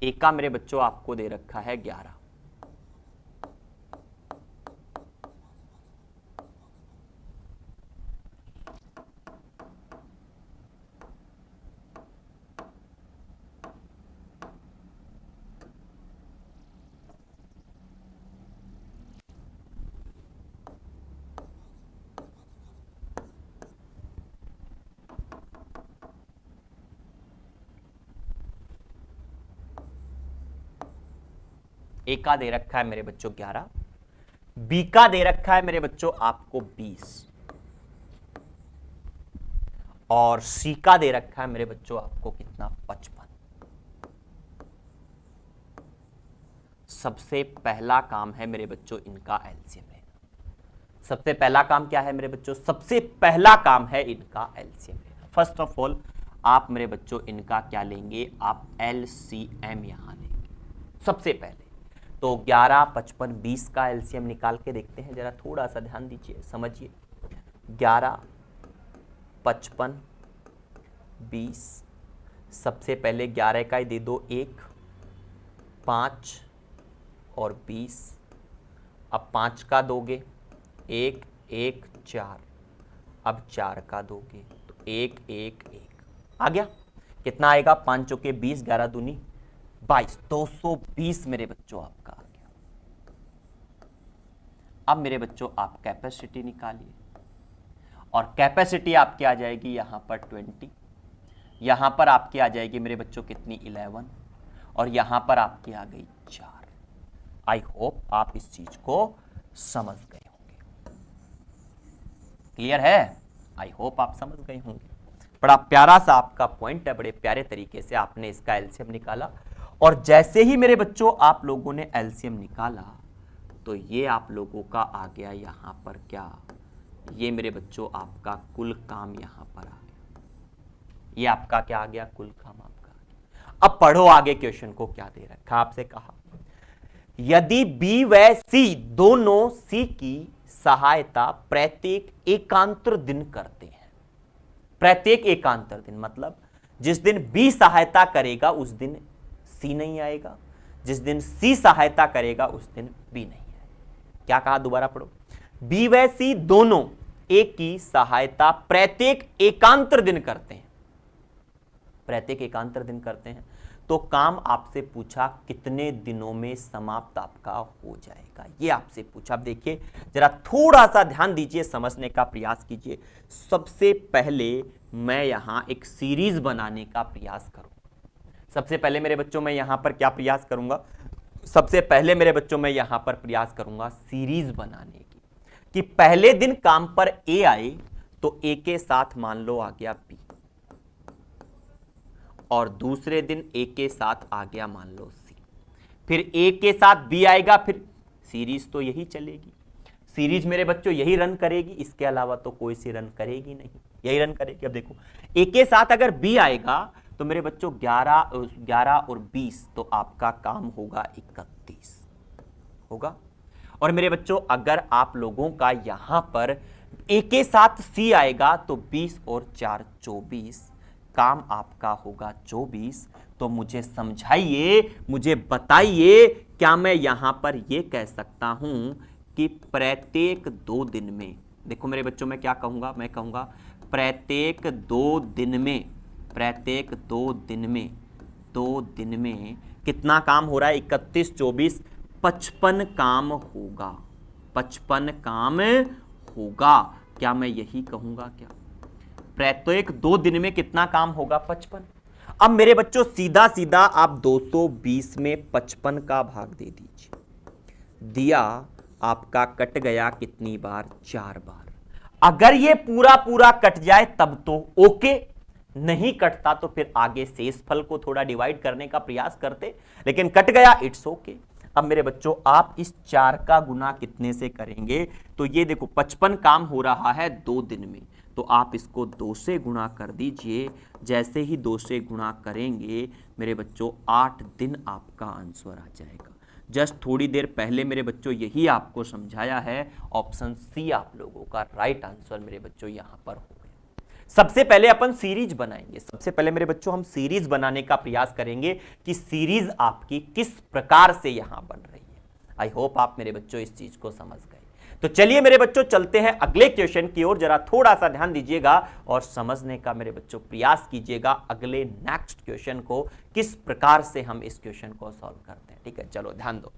ए का मेरे बच्चों आपको दे रखा है 11, ए का दे रखा है मेरे बच्चों 11, बी का दे रखा है मेरे बच्चों आपको 20, और सी का दे रखा है मेरे बच्चों आपको कितना, 55। सबसे पहला काम है मेरे बच्चों इनका एलसीएम लेना। सबसे पहला काम क्या है मेरे बच्चों, सबसे पहला काम है इनका एलसीएम लेना। फर्स्ट ऑफ ऑल आप मेरे बच्चों इनका क्या लेंगे, आप एलसीएम यहां लेंगे सबसे पहले। तो 11, 55, 20 का एलसीएम निकाल के देखते हैं, जरा थोड़ा सा ध्यान दीजिए, समझिए। 11, 55, 20, सबसे पहले 11 का ही दे दो 1, 5 और 20। अब 5 का दोगे 1, 1, 4, अब 4 का दोगे तो 1, 1, 1 आ गया। कितना आएगा, 5 चौके 20, 11 दूनी 22, 220 मेरे बच्चों आपका आ गया। अब मेरे बच्चों आप कैपेसिटी निकालिए, और कैपेसिटी आपकी आ जाएगी यहां पर 20, यहां पर आपकी आ जाएगी मेरे बच्चों कितनी 11, और यहां पर आपकी आ गई 4। आई होप आप इस चीज को समझ गए होंगे। क्लियर है? आई होप आप समझ गए होंगे। बड़ा प्यारा सा आपका पॉइंट है, बड़े प्यारे तरीके से आपने इसका एलसीएम निकाला, और जैसे ही मेरे बच्चों आप लोगों ने एलसीएम निकाला तो ये आप लोगों का आ गया यहां पर क्या, ये मेरे बच्चों आपका कुल काम यहां पर आ गया। ये आपका क्या आ गया, कुल काम आपका आ गया। अब पढ़ो आगे क्वेश्चन को क्या दे रखा, आपसे कहा यदि बी व सी दोनों सी की सहायता प्रत्येक एकांतर दिन करते हैं। प्रत्येक एकांतर दिन मतलब जिस दिन बी सहायता करेगा उस दिन सी नहीं आएगा, जिस दिन सी सहायता करेगा उस दिन बी नहीं आएगा। क्या कहा, दोबारा पढ़ो। बी व सी दोनों एक की सहायता प्रत्येक एकांतर दिन करते हैं। प्रत्येक एकांतर दिन करते हैं तो काम आपसे पूछा कितने दिनों में समाप्त आपका हो जाएगा, ये आपसे पूछा। अब देखिए जरा थोड़ा सा ध्यान दीजिए, समझने का प्रयास कीजिए। सबसे पहले मैं यहां एक सीरीज बनाने का प्रयास करूं। सबसे पहले मेरे बच्चों मैं यहां पर क्या प्रयास करूंगा, सबसे पहले मेरे बच्चों मैं यहां पर प्रयास करूंगा सीरीज बनाने की, कि पहले दिन काम पर ए आए तो ए के साथ मान लो आ गया बी, और दूसरे दिन ए के साथ आ गया मान लो सी, फिर ए के साथ बी आएगा, फिर सीरीज तो यही चलेगी। सीरीज मेरे बच्चों यही रन करेगी, इसके अलावा तो कोई सी रन करेगी नहीं, यही रन करेगी। अब देखो ए के साथ अगर बी आएगा तो मेरे बच्चों 11 और 20 तो आपका काम होगा 31 होगा। और मेरे बच्चों अगर आप लोगों का यहां पर ए के साथ सी आएगा तो 20 और 4 24, काम आपका होगा 24। तो मुझे समझाइए, मुझे बताइए, क्या मैं यहां पर यह कह सकता हूं कि प्रत्येक 2 दिन में, देखो मेरे बच्चों मैं क्या कहूंगा, मैं कहूंगा प्रत्येक 2 दिन में, प्रत्येक 2 दिन में, 2 दिन में कितना काम हो रहा है, 31 24 55 काम होगा, 55 काम होगा। क्या मैं यही कहूंगा, क्या प्रत्येक 2 दिन में कितना काम होगा, 55। अब मेरे बच्चों सीधा सीधा आप 220 में 55 का भाग दे दीजिए, दिया आपका कट गया कितनी बार, 4 बार। अगर ये पूरा पूरा कट जाए तब तो ओके, नहीं कटता तो फिर आगे शेष फल को थोड़ा डिवाइड करने का प्रयास करते, लेकिन कट गया, इट्स ओके। अब मेरे बच्चों आप इस 4 का गुना कितने से करेंगे, तो ये देखो 55 काम हो रहा है 2 दिन में, तो आप इसको 2 से गुणा कर दीजिए। जैसे ही 2 से गुणा करेंगे मेरे बच्चों 8 दिन आपका आंसर आ जाएगा। जस्ट थोड़ी देर पहले मेरे बच्चों यही आपको समझाया है, ऑप्शन सी आप लोगों का राइट आंसर मेरे बच्चों यहां पर हो गया। सबसे पहले अपन सीरीज बनाएंगे, सबसे पहले मेरे बच्चों हम सीरीज बनाने का प्रयास करेंगे कि सीरीज आपकी किस प्रकार से यहां बन रही है। आई होप आप मेरे बच्चों इस चीज को समझ गए। तो चलिए मेरे बच्चों चलते हैं अगले क्वेश्चन की ओर, जरा थोड़ा सा ध्यान दीजिएगा और समझने का मेरे बच्चों प्रयास कीजिएगा अगले नेक्स्ट क्वेश्चन को, किस प्रकार से हम इस क्वेश्चन को सॉल्व करते हैं। ठीक है, चलो ध्यान दो,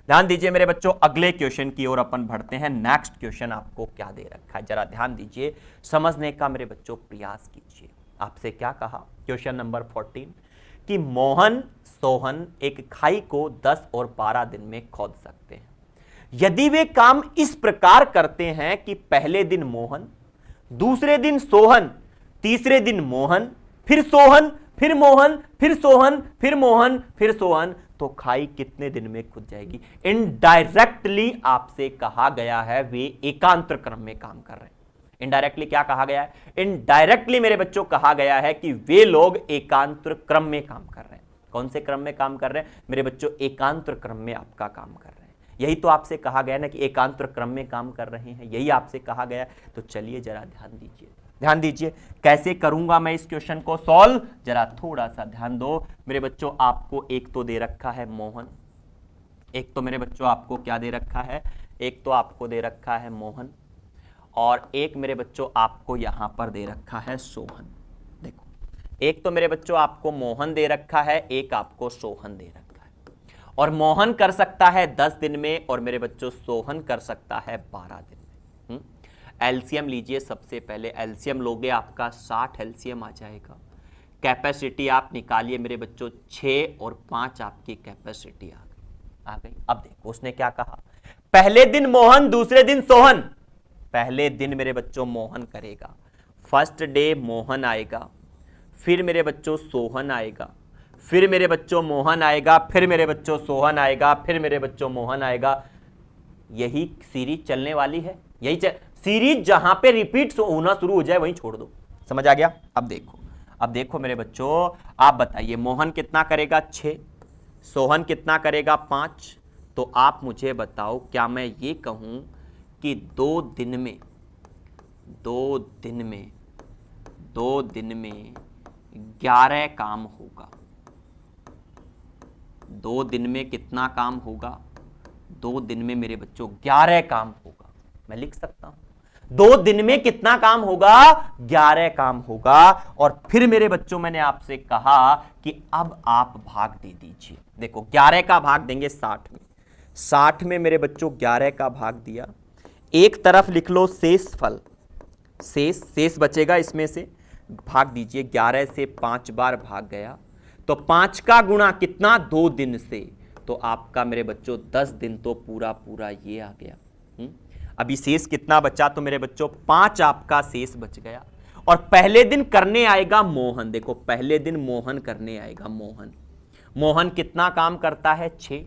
ध्यान दीजिए मेरे बच्चों, अगले क्वेश्चन की ओर अपन बढ़ते हैं। नेक्स्ट क्वेश्चन आपको क्या दे रखा है, जरा ध्यान दीजिए, समझने का मेरे बच्चों प्रयास कीजिए। आपसे क्या कहा, क्वेश्चन नंबर 14, कि मोहन सोहन एक खाई को 10 और 12 दिन में खोद सकते हैं। यदि वे काम इस प्रकार करते हैं कि पहले दिन मोहन, दूसरे दिन सोहन, तीसरे दिन मोहन, फिर सोहन, फिर मोहन, फिर सोहन, फिर मोहन, फिर सोहन, तो खाई कितने दिन में खुद जाएगी। इनडायरेक्टली आपसे कहा गया है वे एकांतर क्रम में काम कर रहे हैं। इनडायरेक्टली क्या कहा गया है, इनडायरेक्टली मेरे बच्चों कहा गया है कि वे लोग एकांतर क्रम में काम कर रहे हैं। कौन से क्रम में काम कर रहे हैं मेरे बच्चों, एकांतर क्रम में आपका काम कर रहे हैं। यही तो आपसे कहा गया ना कि एकांतर क्रम में काम कर रहे हैं, यही आपसे कहा गया। तो चलिए जरा ध्यान दीजिए, ध्यान दीजिए कैसे करूंगा मैं इस क्वेश्चन को सॉल्व, जरा थोड़ा सा ध्यान दो मेरे बच्चों। आपको एक तो दे रखा है मोहन, एक तो मेरे बच्चों आपको क्या दे रखा है, एक तो आपको दे रखा है मोहन, और एक मेरे बच्चों आपको यहां पर दे रखा है सोहन। देखो एक तो मेरे बच्चों आपको मोहन दे रखा है, एक आपको सोहन दे रखा है। और मोहन कर सकता है 10 दिन में और मेरे बच्चों सोहन कर सकता है 12 दिन में। एलसीएम लीजिए, सबसे पहले एलसीएम लोगे आपका 60 एलसीएम आ जाएगा। कैपेसिटी आप निकालिए मेरे बच्चों, 6 और 5 आपकी कैपेसिटी आ गई। अब देखो उसने क्या कहा, पहले दिन मोहन दूसरे दिन सोहन। पहले दिन मेरे बच्चों मोहन करेगा, फर्स्ट डे मोहन आएगा, फिर मेरे बच्चों सोहन आएगा, फिर मेरे बच्चों मोहन आएगा, फिर मेरे बच्चों सोहन आएगा, फिर मेरे बच्चों मोहन आएगा। यही सीरीज चलने वाली है, यही सीरीज जहां पे रिपीट होना शुरू हो जाए वहीं छोड़ दो। समझ आ गया? अब देखो मेरे बच्चों, आप बताइए मोहन कितना करेगा 6, सोहन कितना करेगा 5। तो आप मुझे बताओ, क्या मैं ये कहूं कि 2 दिन में 11 काम होगा? 2 दिन में कितना काम होगा? 2 दिन में मेरे बच्चों 11 काम होगा। मैं लिख सकता हूं 2 दिन में कितना काम होगा? 11 काम होगा। और फिर मेरे बच्चों मैंने आपसे कहा कि अब आप भाग दे दीजिए। देखो 11 का भाग देंगे 60 में, 60 में मेरे बच्चों 11 का भाग दिया। एक तरफ लिख लो शेष फल, शेष बचेगा, इसमें से भाग दीजिए। 11 से 5 बार भाग गया तो 5 का गुणा कितना? 2 दिन से। तो आपका मेरे बच्चों 10 दिन तो पूरा ये आ गया। अभी शेष कितना बचा? तो मेरे बच्चों 5 आपका शेष बच गया। और पहले दिन करने आएगा मोहन। देखो पहले दिन मोहन करने आएगा। मोहन कितना काम करता है? 6,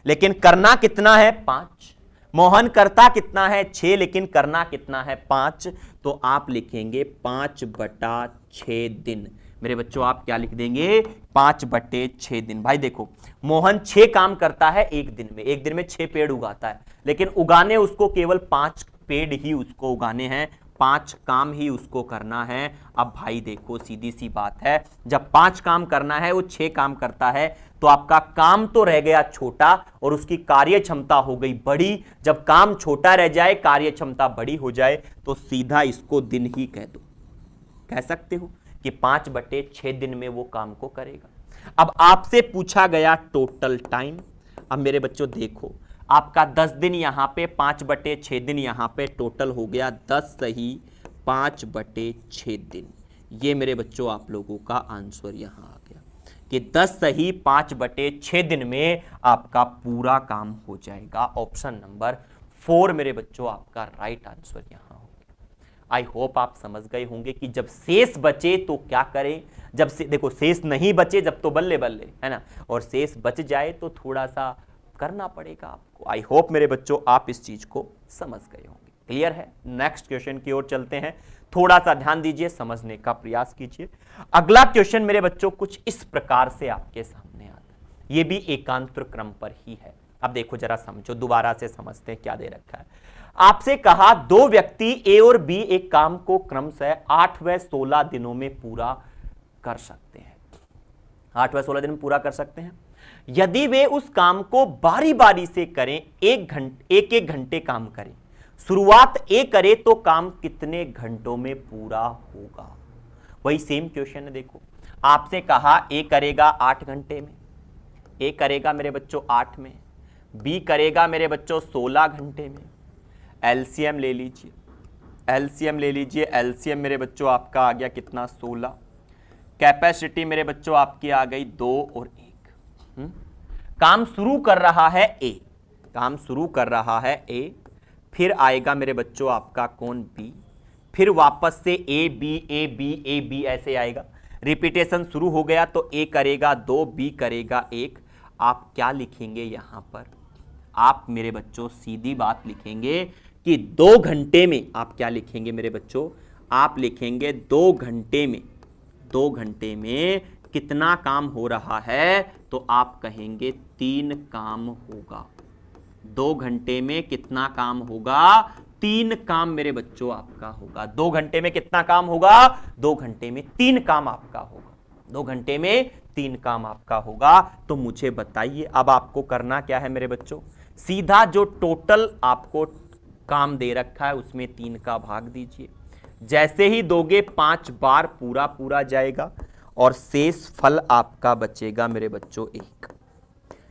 लेकिन करना कितना है? 5। मोहन करता कितना है? 6, लेकिन करना कितना है? 5। तो आप लिखेंगे 5/6 दिन। मेरे बच्चों आप क्या लिख देंगे? 5/6 दिन। भाई देखो मोहन 6 काम करता है एक दिन में 6 पेड़ उगाता है, लेकिन उगाने उसको केवल 5 पेड़ ही उसको उगाने हैं, 5 काम ही उसको करना है। अब भाई देखो सीधी सी बात है, जब 5 काम करना है वो 6 काम करता है, तो आपका काम तो रह गया छोटा और उसकी कार्य क्षमता हो गई बड़ी। जब काम छोटा रह जाए, कार्य क्षमता बड़ी हो जाए, तो सीधा इसको दिन ही कह दो। कह सकते हो कि 5/6 दिन में वो काम को करेगा। अब आपसे पूछा गया टोटल टाइम। अब मेरे बच्चों देखो, आपका 10 दिन यहां पे, 5/6 दिन यहां पे, टोटल हो गया 10 सही 5/6 दिन। ये मेरे बच्चों आप लोगों का आंसर यहां आ गया कि 10 सही 5/6 दिन में आपका पूरा काम हो जाएगा। ऑप्शन नंबर 4 मेरे बच्चों आपका राइट आंसर यहां हो गया। आई होप आप समझ गए होंगे कि जब शेष बचे तो क्या करें। जब से देखो शेष नहीं बचे जब तो बल्ले बल्ले, है ना, और शेष बच जाए तो थोड़ा सा करना पड़ेगा आपको। आई होप मेरे बच्चों आप इस चीज को समझ गए होंगे। क्लियर है? नेक्स्ट क्वेश्चन की ओर चलते हैं। थोड़ा सा ध्यान दीजिए, समझने का प्रयास कीजिए। अगला क्वेश्चन मेरे बच्चों कुछ इस प्रकार से आपके सामने आता है। ये भी एकांतर क्रम पर ही है। अब देखो जरा समझो, दोबारा से समझते हैं क्या दे रखा है। आपसे कहा 2 व्यक्ति ए और बी एक काम को क्रमशः 8 व 16 दिनों में पूरा कर सकते हैं। 8 व 16 दिन में पूरा कर सकते हैं। यदि वे उस काम को बारी बारी से करें, एक घंटे काम करें, शुरुआत ए करे, तो काम कितने घंटों में पूरा होगा? वही सेम क्वेश्चन है। देखो आपसे कहा ए करेगा 8 घंटे में, ए करेगा मेरे बच्चों 8 में, बी करेगा मेरे बच्चों 16 घंटे में। एलसीएम ले लीजिए, एलसीएम मेरे बच्चों आपका आ गया कितना? 16। कैपेसिटी मेरे बच्चों आपकी आ गई 2 और 1। काम शुरू कर रहा है ए, फिर आएगा मेरे बच्चों आपका कौन? बी, फिर वापस से ए बी ऐसे आएगा। रिपीटेशन शुरू हो गया तो ए करेगा 2, बी करेगा 1। आप क्या लिखेंगे यहां पर? आप मेरे बच्चों सीधी बात लिखेंगे कि 2 घंटे में आप क्या लिखेंगे मेरे बच्चों? आप लिखेंगे 2 घंटे में कितना काम हो रहा है? तो आप कहेंगे 3 काम होगा। 2 घंटे में कितना काम होगा? 3 काम मेरे बच्चों आपका होगा। 2 घंटे में कितना काम होगा? 2 घंटे में 3 काम आपका होगा। 2 घंटे में 3 काम आपका होगा। तो मुझे बताइए अब आपको करना क्या है मेरे बच्चों? सीधा जो टोटल आपको काम दे रखा है उसमें 3 का भाग दीजिए। जैसे ही दोगे 5 बार पूरा जाएगा और शेषफल आपका बचेगा मेरे बच्चों 1।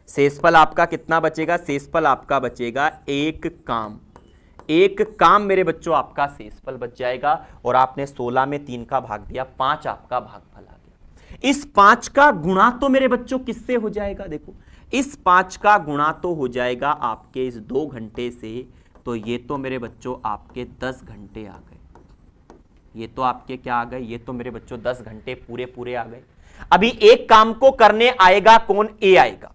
शेषफल आपका कितना बचेगा? शेषफल आपका बचेगा 1 काम। 1 काम मेरे बच्चों आपका शेषफल बच जाएगा। और आपने 16 में 3 का भाग दिया, 5 आपका भागफल आ गया। इस 5 का गुणा तो मेरे बच्चों किससे हो जाएगा? देखो, इस 5 का गुणा तो हो जाएगा आपके इस 2 घंटे से। तो ये तो मेरे बच्चों आपके 10 घंटे आ गए। ये तो आपके क्या आ गए? ये तो मेरे बच्चों 10 घंटे पूरे पूरे आ गए। अभी एक काम को करने आएगा कौन? ए आएगा।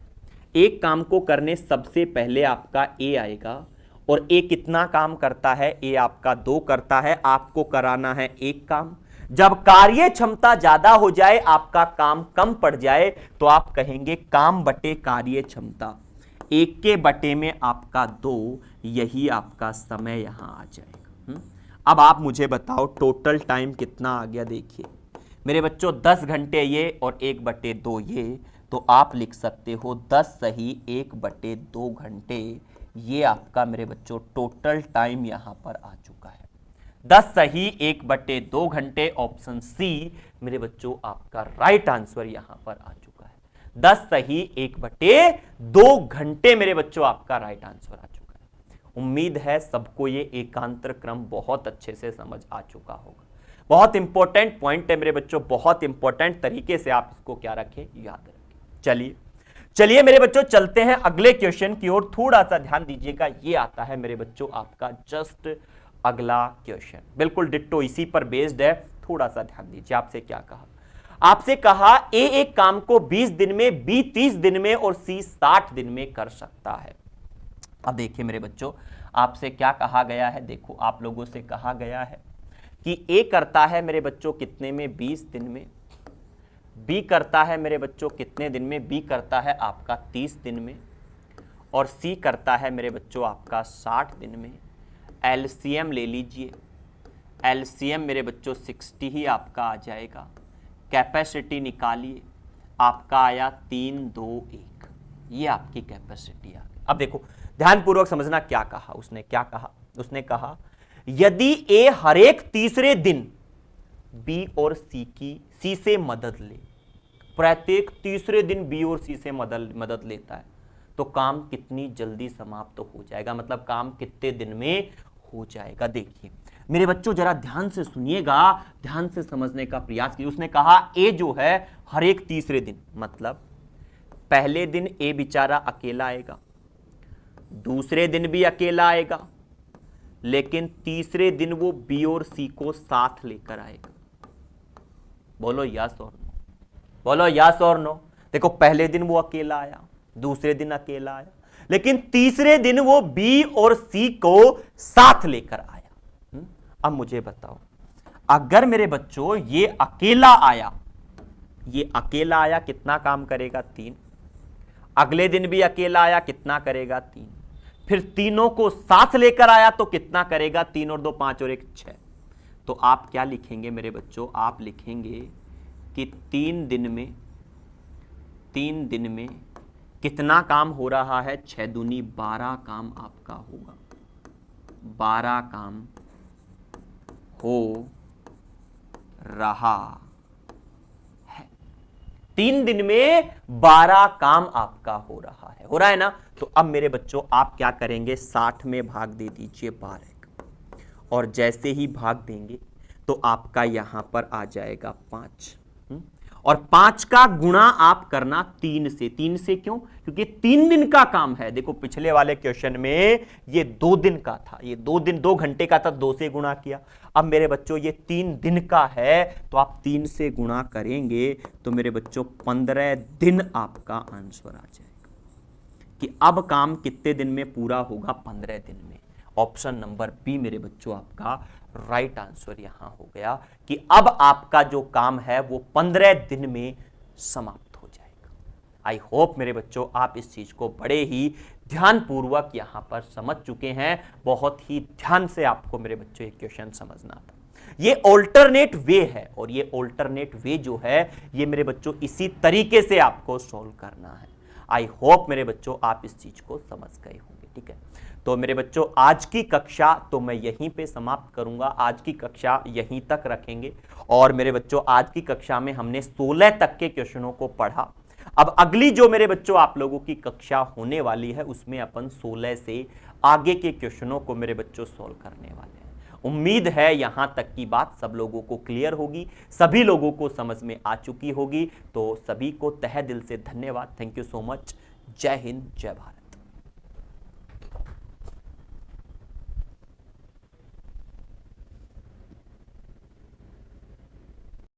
एक काम को करने सबसे पहले आपका ए आएगा। और ए कितना काम करता है? ए आपका 2 करता है। आपको कराना है 1 काम। जब कार्य क्षमता ज्यादा हो जाए, आपका काम कम पड़ जाए, तो आप कहेंगे काम बटे कार्य क्षमता। 1 के बटे में आपका 2, यही आपका समय यहां आ जाएगा। अब आप मुझे बताओ टोटल टाइम कितना आ गया? देखिए मेरे बच्चों 10 घंटे ये और 1/2 ये, तो आप लिख सकते हो 10 सही 1/2 घंटे। ये आपका मेरे बच्चों टोटल टाइम यहां पर आ चुका है। 10 सही 1/2 घंटे, ऑप्शन सी मेरे बच्चों आपका राइट आंसर यहां पर आ चुका है। 10 सही 1/2 घंटे मेरे बच्चों आपका राइट आंसर आ चुका है। उम्मीद है सबको ये एकांतर क्रम बहुत अच्छे से समझ आ चुका होगा। बहुत इंपॉर्टेंट पॉइंट है मेरे बच्चों, बहुत इंपॉर्टेंट तरीके से आप इसको क्या रखें? याद रखें। चलिए मेरे बच्चों चलते हैं अगले क्वेश्चन की ओर। थोड़ा सा ध्यान दीजिएगा, ये आता है मेरे बच्चों आपका जस्ट अगला क्वेश्चन, बिल्कुल डिट्टो इसी पर बेस्ड है। थोड़ा सा ध्यान दीजिए, आपसे क्या कहा? आपसे कहा ए एक काम को 20 दिन में, बी 30 दिन में और सी 60 दिन में कर सकता है। अब देखिए मेरे बच्चों, आपसे क्या कहा गया है? देखो, आप लोगों से कहा गया है कि ए करता है मेरे बच्चों कितने में? 20 दिन में। बी करता है मेरे बच्चों कितने दिन में? बी करता है आपका 30 दिन में। और सी करता है मेरे बच्चों आपका 60 दिन में। एलसीएम ले लीजिए। एलसीएम मेरे बच्चों 60 ही आपका आ जाएगा। कैपेसिटी निकालिए, आपका आया 3, 2, 1। ये आपकी कैपेसिटी आ गई। अब देखो ध्यानपूर्वक समझना क्या कहा उसने। क्या कहा उसने? कहा यदि ए हर एक तीसरे दिन बी और सी से मदद ले, प्रत्येक तीसरे दिन बी और सी से मदद लेता है, तो काम कितनी जल्दी समाप्त हो जाएगा? मतलब काम कितने दिन में हो जाएगा? देखिए मेरे बच्चों जरा ध्यान से सुनिएगा, ध्यान से समझने का प्रयास कीजिए। उसने कहा ए जो है हर एक तीसरे दिन, मतलब पहले दिन ए बेचारा अकेला आएगा, दूसरे दिन भी अकेला आएगा, लेकिन तीसरे दिन वो बी और सी को साथ लेकर आएगा। बोलो यस और नो, बोलो यस और नो। देखो पहले दिन वो अकेला आया, दूसरे दिन अकेला आया, लेकिन तीसरे दिन वो बी और सी को साथ लेकर आया। अब मुझे बताओ, अगर मेरे बच्चों ये अकेला आया, ये अकेला आया, कितना काम करेगा? 3। अगले दिन भी अकेला आया, कितना करेगा? 3। फिर तीनों को साथ लेकर आया तो कितना करेगा? 3 और 2 5 और 1 6। तो आप क्या लिखेंगे मेरे बच्चों? आप लिखेंगे कि 3 दिन में कितना काम हो रहा है? 6 दूनी 12 काम आपका होगा। 12 काम हो रहा है। 3 दिन में 12 काम आपका हो रहा है। हो रहा है ना? तो अब मेरे बच्चों आप क्या करेंगे? 60 में भाग दे दीजिए 12 का, और जैसे ही भाग देंगे तो आपका यहां पर आ जाएगा 5। और 5 का गुणा आप करना 3 से। 3 से क्यों? क्योंकि 3 दिन का काम है। देखो पिछले वाले क्वेश्चन में ये 2 दिन का था, ये 2 घंटे का था, 2 से गुणा किया। अब मेरे बच्चों ये 3 दिन का है, तो आप 3 से गुणा करेंगे तो मेरे बच्चों 15 दिन आपका आंसर आ जाएगा। कि अब काम कितने दिन में पूरा होगा? 15 दिन में। ऑप्शन नंबर बी मेरे बच्चों आपका राइट आंसर यहां हो गया कि अब आपका जो काम है वो 15 दिन में समाप्त हो जाएगा। आई होप मेरे बच्चों आप इस चीज को बड़े ही ध्यानपूर्वक यहां पर समझ चुके हैं। बहुत ही ध्यान से आपको मेरे बच्चों ये क्वेश्चन समझना था। ये ऑल्टरनेट वे है, और ये ऑल्टरनेट वे जो है ये मेरे बच्चों इसी तरीके से आपको सॉल्व करना है। आई होप मेरे बच्चों आप इस चीज को समझ गए होंगे। ठीक है, तो मेरे बच्चों आज की कक्षा तो मैं यहीं पे समाप्त करूंगा, आज की कक्षा यहीं तक रखेंगे। और मेरे बच्चों आज की कक्षा में हमने 16 तक के क्वेश्चनों को पढ़ा। अब अगली जो मेरे बच्चों आप लोगों की कक्षा होने वाली है उसमें अपन 16 से आगे के क्वेश्चनों को मेरे बच्चों सॉल्व करने वाले हैं। उम्मीद है यहां तक की बात सब लोगों को क्लियर होगी, सभी लोगों को समझ में आ चुकी होगी। तो सभी को तहे दिल से धन्यवाद। Thank you so much. जय हिंद, जय भारत।